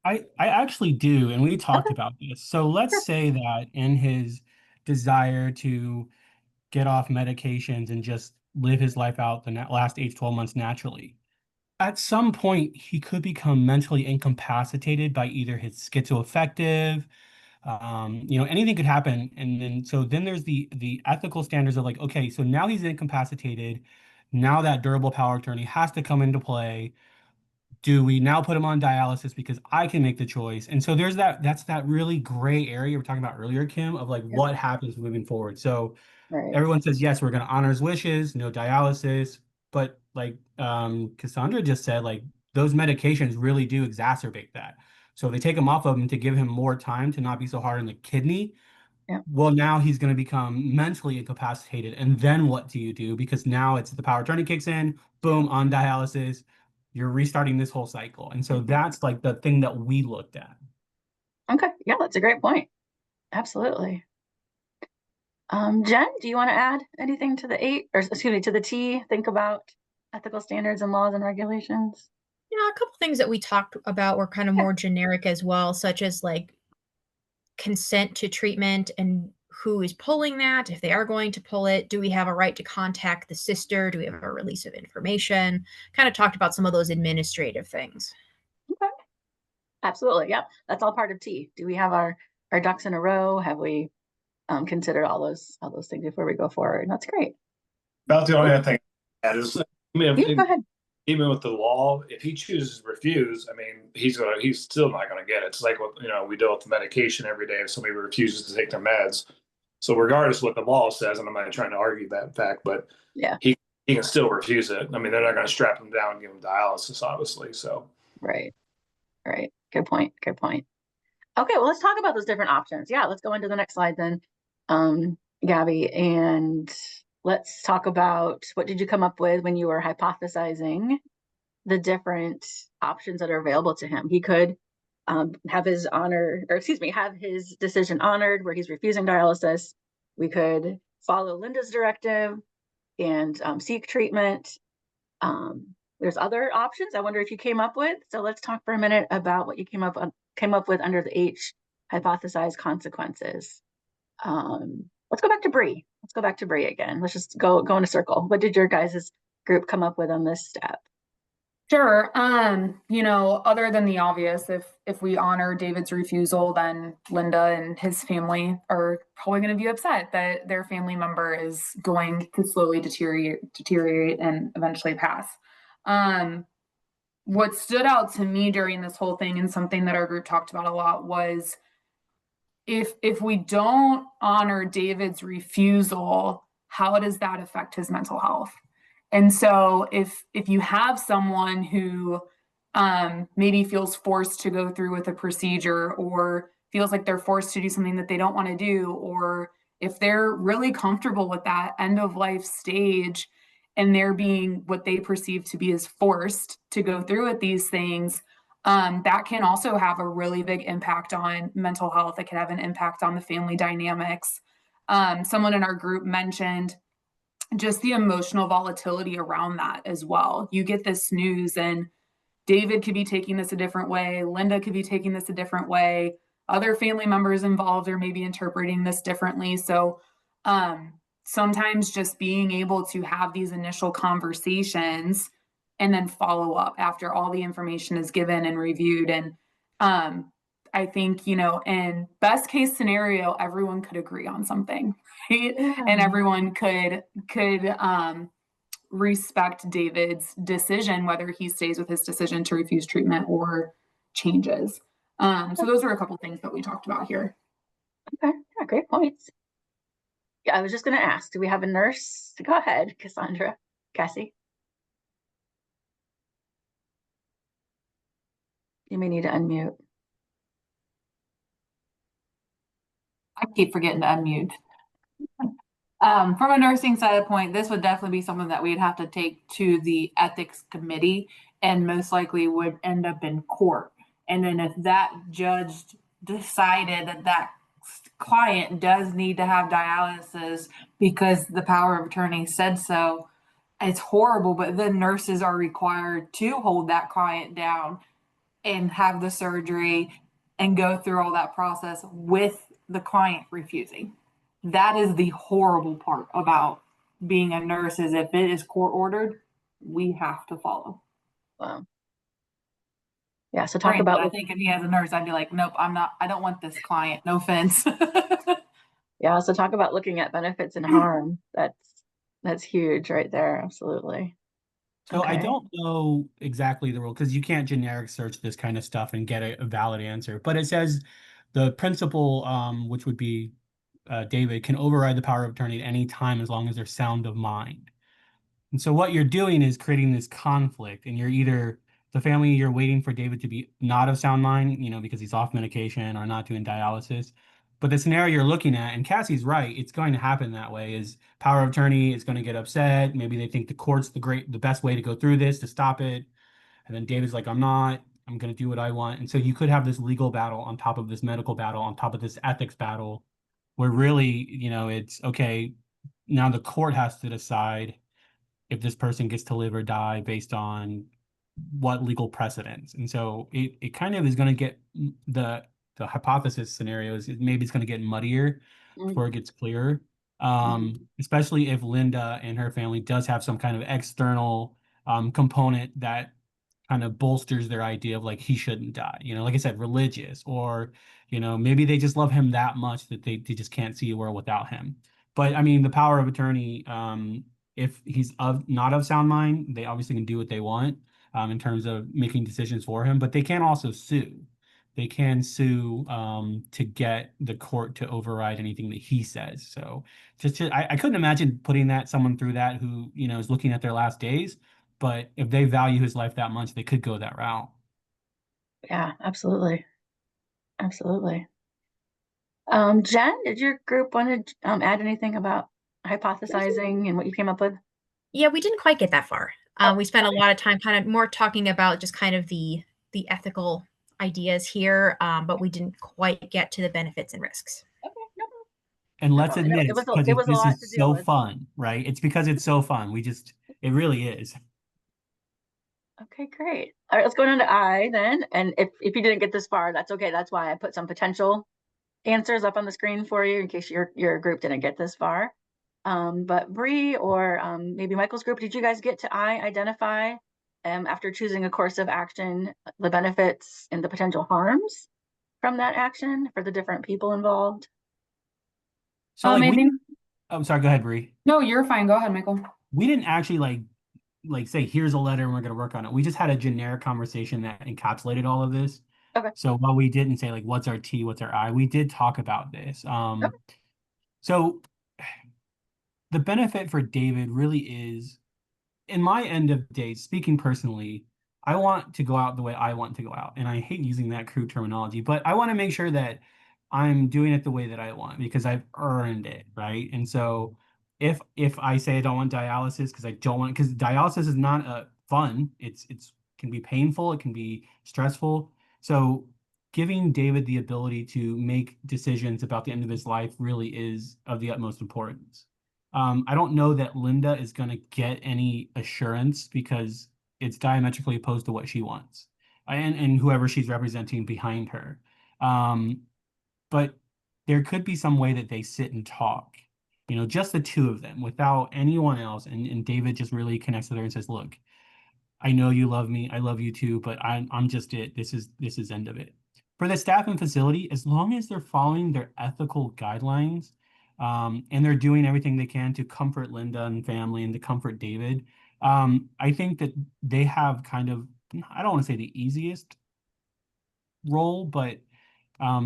I actually do, and we talked about this. So let's say that in his desire to get off medications and just live his life out the last 8 to 12 months naturally, at some point he could become mentally incapacitated by either his schizoaffective, anything could happen. And then there's the ethical standards of like, okay, so now he's incapacitated. Now that durable power of attorney has to come into play. Do we now put him on dialysis because I can make the choice? And so that's that really gray area we're talking about earlier, Kim, of like what happens moving forward. So everyone says, yes, we're going to honor his wishes, no dialysis. But like Cassandra just said, like those medications really do exacerbate that. So they take him off of him to give him more time to not be so hard on the kidney. Yeah. Well, now he's going to become mentally incapacitated. And then what do you do? Because now it's the power of attorney kicks in, boom, on dialysis. You're restarting this whole cycle. And so that's like the thing that we looked at. Okay. Yeah, that's a great point. Absolutely. Jen, do you want to add anything to the T, think about ethical standards and laws and regulations? Yeah, a couple things that we talked about were kind of more generic as well, such as like consent to treatment and who is pulling that, if they are going to pull it. Do we have a right to contact the sister? Do we have a release of information? Kind of talked about some of those administrative things. Okay. Absolutely. Yep. That's all part of T. Do we have our ducks in a row? Have we considered all those things before we go forward? And that's great. About the only other thing that is, go ahead. Even with the law, if he chooses to refuse, I mean, he's still not going to get it. It's like, we deal with the medication every day if somebody refuses to take their meds. So regardless of what the law says, and I'm not trying to argue that fact, but yeah, he can still refuse it. I mean, they're not going to strap him down and give him dialysis, obviously. So right. Good point. Okay, well, let's talk about those different options. Yeah, let's go into the next slide then, Gabby, and let's talk about what did you come up with when you were hypothesizing the different options that are available to him. He could have his decision honored where he's refusing dialysis. We could follow Linda's directive and seek treatment. There's other options I wonder if you came up with. So let's talk for a minute about what you came up with under the H, hypothesized consequences. Let's go back to Bree. Let's go back to Bree again. Let's just go in a circle. What did your guys' group come up with on this step? Sure. Other than the obvious, if we honor David's refusal, then Linda and his family are probably going to be upset that their family member is going to slowly deteriorate and eventually pass. What stood out to me during this whole thing, and something that our group talked about a lot, was if we don't honor David's refusal, how does that affect his mental health? And so if you have someone who maybe feels forced to go through with a procedure, or feels like they're forced to do something that they don't want to do, or if they're really comfortable with that end of life stage and they're being what they perceive to be as forced to go through with these things, that can also have a really big impact on mental health. It can have an impact on the family dynamics. Someone in our group mentioned just the emotional volatility around that as well. You get this news and David could be taking this a different way. Linda could be taking this a different way. Other family members involved are maybe interpreting this differently. So sometimes just being able to have these initial conversations and then follow up after all the information is given and reviewed. And I think, in best case scenario, everyone could agree on something, right? And everyone could respect David's decision, whether he stays with his decision to refuse treatment or changes. So those are a couple things that we talked about here. Okay, yeah, great points. Yeah, I was just going to ask, do we have a nurse? Go ahead, Cassandra. Cassie? You may need to unmute. I keep forgetting to unmute. From a nursing side of point, this would definitely be something that we'd have to take to the ethics committee and most likely would end up in court. And then if that judge decided that that client does need to have dialysis because the power of attorney said so, it's horrible, but then nurses are required to hold that client down and have the surgery and go through all that process with the client refusing. That is the horrible part about being a nurse, is if it is court ordered, we have to follow. Wow. Yeah, so talk about. I think if me as a nurse, I'd be like, nope, I don't want this client. No offense. Yeah, so talk about looking at benefits and harm. That's huge right there. Absolutely. So I Okay. don't know exactly the rule because you can't generic search this kind of stuff and get a valid answer. But it says the principal, which would be David, can override the power of attorney at any time as long as they're sound of mind. And so what you're doing is creating this conflict, and you're either the family, you're waiting for David to be not of sound mind, because he's off medication or not doing dialysis. But the scenario you're looking at, and Cassie's right, it's going to happen that way, is power of attorney is going to get upset. Maybe they think the court's the best way to go through this to stop it. And then David's like, I'm going to do what I want. And so you could have this legal battle on top of this medical battle, on top of this ethics battle, where really, it's okay. Now the court has to decide if this person gets to live or die based on what legal precedents. And so it kind of is going to get the hypothesis scenarios, maybe it's going to get muddier before it gets clearer. Especially if Linda and her family does have some kind of external component that kind of bolsters their idea of like he shouldn't die. Like I said, religious, or maybe they just love him that much that they just can't see a world without him. But I mean, the power of attorney, if he's not of sound mind, they obviously can do what they want in terms of making decisions for him, but they can also sue. They can sue to get the court to override anything that he says. So I couldn't imagine putting someone through that who, is looking at their last days, but if they value his life that much, they could go that route. Yeah, absolutely. Absolutely. Jen, did your group want to add anything about hypothesizing and what you came up with? Yeah, we didn't quite get that far. We spent a lot of time kind of more talking about just kind of the ethical ideas here, but we didn't quite get to the benefits and risks. Okay, no problem. And let's admit it's because this is so with. fun, right? It's because it's so fun. It really is. Okay, great. All right, let's go down to I then. And if you didn't get this far, that's okay. That's why I put some potential answers up on the screen for you in case your group didn't get this far. But Bree or maybe Michael's group, did you guys get to identify after choosing a course of action, the benefits and the potential harms from that action for the different people involved? So I'm sorry, go ahead, Bree. No, you're fine. Go ahead, Michael. We didn't actually like say, here's a letter and we're going to work on it. We just had a generic conversation that encapsulated all of this. Okay. So while we didn't say like, what's our T, what's our I, we did talk about this. Okay. So the benefit for David really is, in my end of days, speaking personally, I want to go out the way I want to go out. And I hate using that crude terminology, but I want to make sure that I'm doing it the way that I want because I've earned it, right? And so if I say I don't want dialysis because dialysis is not fun, it can be painful, it can be stressful. So giving David the ability to make decisions about the end of his life really is of the utmost importance. I don't know that Linda is going to get any assurance because it's diametrically opposed to what she wants, and whoever she's representing behind her. But there could be some way that they sit and talk, just the two of them without anyone else. And David just really connects with her and says, look, I know you love me. I love you too, but I'm just it. This is end of it. For the staff and facility, as long as they're following their ethical guidelines, and they're doing everything they can to comfort Linda and family and to comfort David, I think that they have kind of, I don't want to say the easiest role, but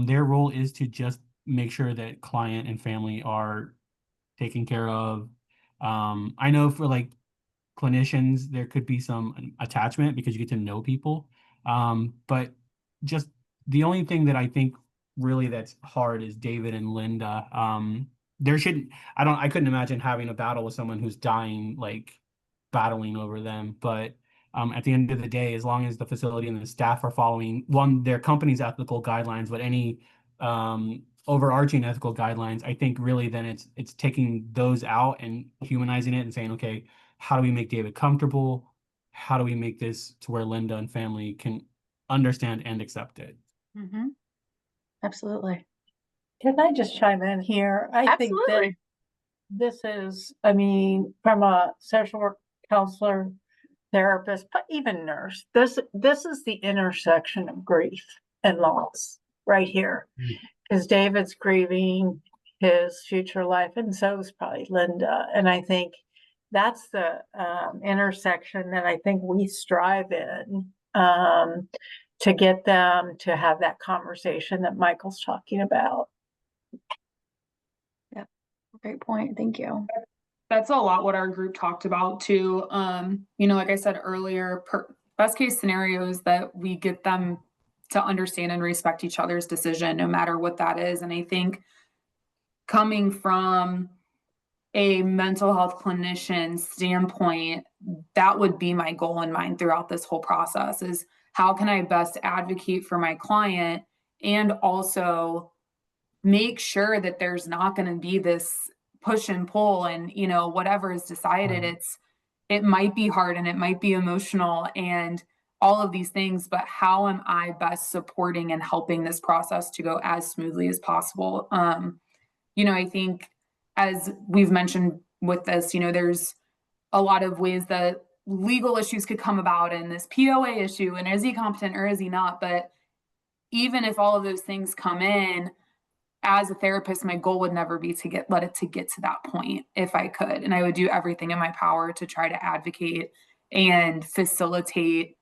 their role is to just make sure that client and family are taken care of. I know for like clinicians, there could be some attachment because you get to know people. But just the only thing that I think really that's hard is David and Linda. I couldn't imagine having a battle with someone who's dying, like battling over them. But at the end of the day, as long as the facility and the staff are following their company's ethical guidelines, but any overarching ethical guidelines, I think really then it's taking those out and humanizing it and saying, okay, how do we make David comfortable? How do we make this to where Linda and family can understand and accept it? Mm-hmm. Absolutely. Can I just chime in here? I think that this is, I mean, from a social work counselor, therapist, but even nurse, this is the intersection of grief and loss right here. Because David's grieving his future life, and so is probably Linda. And I think that's the intersection that I think we strive in, to get them to have that conversation that Michael's talking about. Yeah, great point. Thank you. That's a lot what our group talked about too. Like I said earlier, best case scenario is that we get them to understand and respect each other's decision, no matter what that is. And I think coming from a mental health clinician standpoint, that would be my goal in mind throughout this whole process is how can I best advocate for my client and also make sure that there's not going to be this push and pull and, whatever is decided, it might be hard and it might be emotional and all of these things, but how am I best supporting and helping this process to go as smoothly as possible? I think as we've mentioned with this, there's a lot of ways that legal issues could come about in this POA issue, and is he competent or is he not? But even if all of those things come in, as a therapist, my goal would never be to get to that point if I could. And I would do everything in my power to try to advocate and facilitate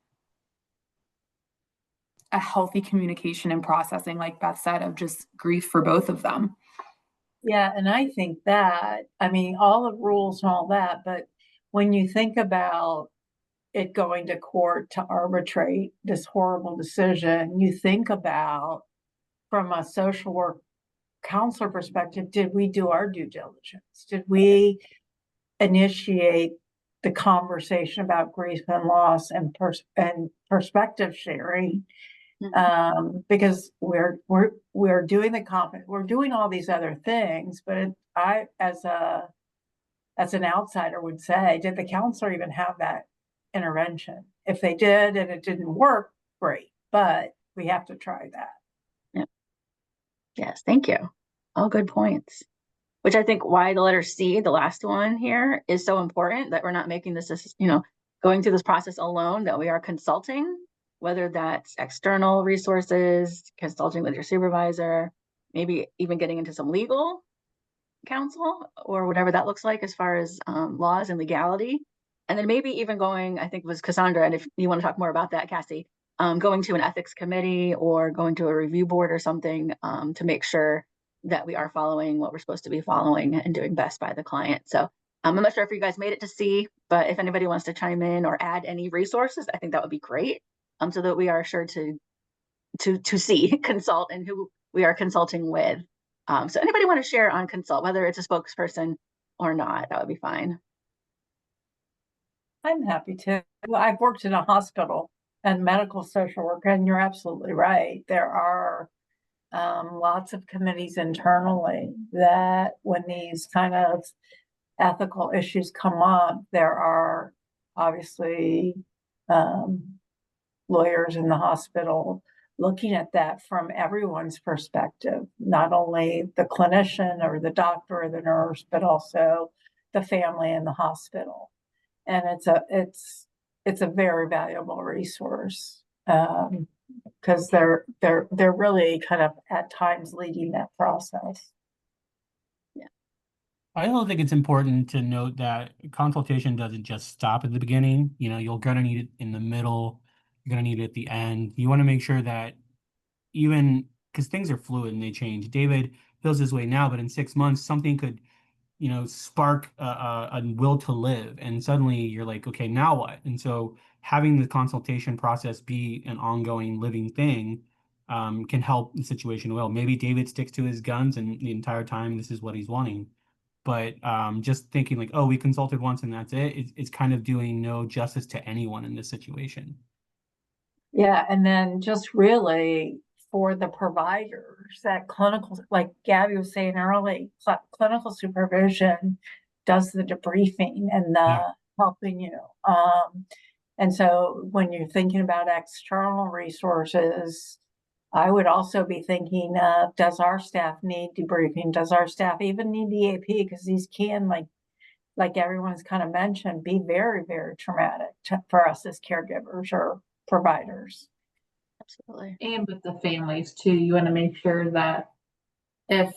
a healthy communication and processing, like Beth said, of just grief for both of them. Yeah, and I think that, all the rules and all that, but when you think about it going to court to arbitrate this horrible decision, you think about from a social work counselor perspective, did we do our due diligence? Did we initiate the conversation about grief and loss and perspective sharing? Because we're doing we're doing all these other things, but I, as an outsider would say, did the counselor even have that intervention? If they did and it didn't work, great, but we have to try that. Yeah. Yes, thank you. All good points. Which I think why the letter C, the last one here, is so important, that we're not making this, going through this process alone, that we are consulting, whether that's external resources, consulting with your supervisor, maybe even getting into some legal counsel or whatever that looks like as far as laws and legality. And then maybe even going, I think it was Cassandra, and if you want to talk more about that, Cassie, going to an ethics committee or going to a review board or something to make sure that we are following what we're supposed to be following and doing best by the client. So I'm not sure if you guys made it to C, but if anybody wants to chime in or add any resources, I think that would be great. So that we are sure to see, consult, and who we are consulting with. So anybody want to share on consult, whether it's a spokesperson or not, that would be fine. I'm happy to. I've worked in a hospital and medical social work, and you're absolutely right. There are lots of committees internally that when these kind of ethical issues come up, there are obviously lawyers in the hospital, looking at that from everyone's perspective, not only the clinician or the doctor or the nurse, but also the family and the hospital. And it's a very valuable resource, because they're really kind of at times leading that process. I don't think it's important to note that consultation doesn't just stop at the beginning. You know, you're gonna need it in the middle, you're gonna need it at the end. You want to make sure that even because things are fluid and they change. David feels this way now, but in 6 months, something could, you know, spark a will to live, and suddenly you're like, okay, now what? And so having the consultation process be an ongoing living thing can help the situation well. Maybe David sticks to his guns and the entire time this is what he's wanting. But just thinking like, oh, we consulted once and that's it, it's kind of doing no justice to anyone in this situation. Yeah, and then just really for the providers, that clinical, like Gabby was saying early, clinical supervision does the debriefing and the helping you. And so when you're thinking about external resources, I would also be thinking of, does our staff need debriefing? Does our staff even need EAP? Because these can, like everyone's kind of mentioned, be very, very traumatic for us as caregivers or providers. Absolutely. And with the families too, you want to make sure that if,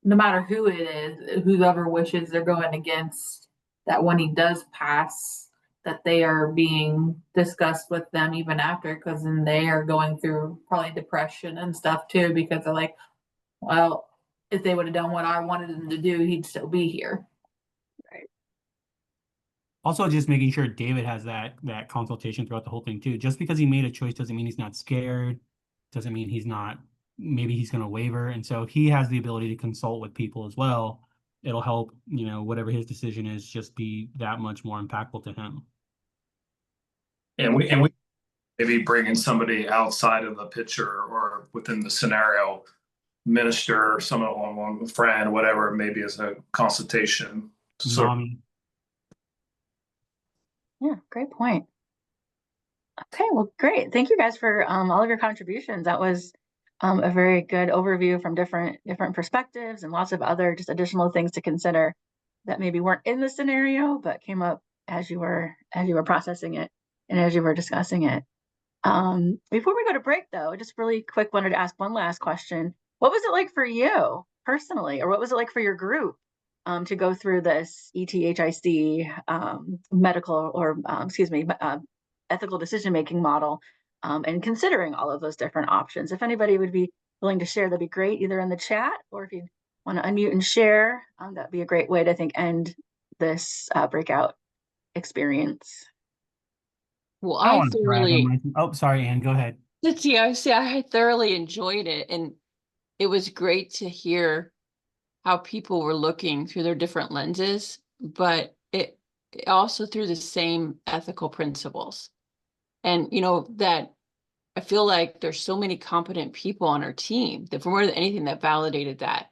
no matter who it is, whoever wishes they're going against, that when he does pass, that they are being discussed with them even after, because then they are going through probably depression and stuff too, because they're like, well, if they would have done what I wanted them to do, he'd still be here. Right. Also, just making sure David has that consultation throughout the whole thing too. Just because he made a choice doesn't mean he's not scared, doesn't mean he's not, maybe he's going to waver. And so he has the ability to consult with people as well. It'll help, you know, whatever his decision is, just be that much more impactful to him. And we maybe bring in somebody outside of the picture or within the scenario, minister, someone, a friend, whatever, maybe as a consultation. Mommy. Yeah, great point. Okay, well, great. Thank you guys for all of your contributions. That was a very good overview from different perspectives and lots of other just additional things to consider that maybe weren't in the scenario, but came up as you were processing it and as you were discussing it. Before we go to break though, just really quick wanted to ask one last question. What was it like for you personally, or what was it like for your group to go through this ETHIC medical or ethical decision-making model and considering all of those different options? If anybody would be willing to share, that'd be great, either in the chat or if you want to unmute and share, that'd be a great way to, I think, end this breakout experience. Well, I I want to brag on thoroughly, my, oh, sorry, Anne, go ahead. I thoroughly enjoyed it. And it was great to hear how people were looking through their different lenses, but it also through the same ethical principles. And, you know, that I feel like there's so many competent people on our team that for more than anything that validated that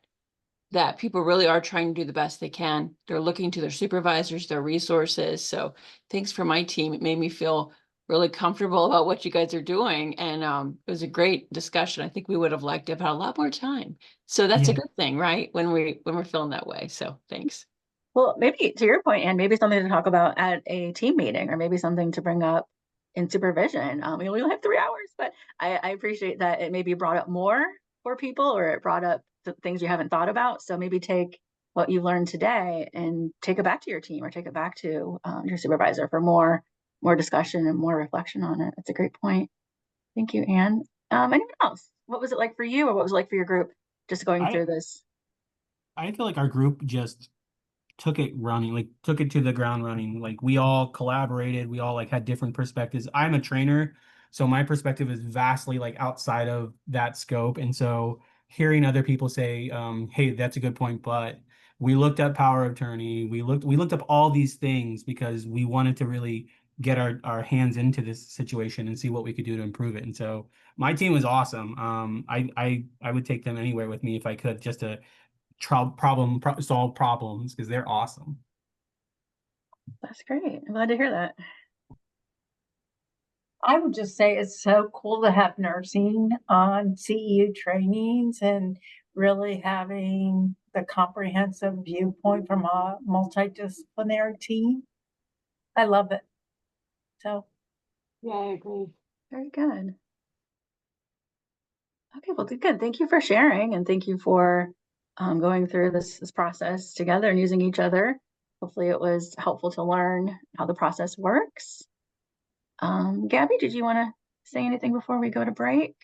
people really are trying to do the best they can. They're looking to their supervisors, their resources. So thanks for my team. It made me feel really comfortable about what you guys are doing. And it was a great discussion. I think we would have liked to have had a lot more time. So that's a good thing, right? When we're feeling that way. So thanks. Well, maybe to your point, and maybe something to talk about at a team meeting, or maybe something to bring up in supervision. We only have 3 hours, but I appreciate that it maybe brought up more for people, or it brought up things you haven't thought about. So maybe take what you learned today and take it back to your team, or take it back to your supervisor for more discussion and more reflection on it. That's a great point. Thank you, Anne. Anyone else? What was it like for you, or what was it like for your group just going through this? I feel like our group just took it to the ground running. Like we all collaborated, we all like had different perspectives. I'm a trainer, so my perspective is vastly like outside of that scope. And so hearing other people say, hey, that's a good point, but we looked up power of attorney, we looked up all these things because we wanted to really get our hands into this situation and see what we could do to improve it. And so my team was awesome. I would take them anywhere with me if I could, just to solve problems, because they're awesome. That's great. I'm glad to hear that. I would just say it's so cool to have nursing on CEU trainings and really having the comprehensive viewpoint from a multidisciplinary team. I love it. So. Yeah, I agree. Very good. Okay, well, good. Thank you for sharing, and thank you for going through this process together and using each other. Hopefully it was helpful to learn how the process works. Gabby, did you want to say anything before we go to break?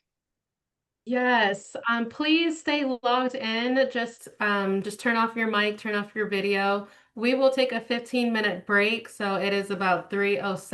Yes, please stay logged in. Just turn off your mic, turn off your video. We will take a 15-minute break, so it is about 3:07.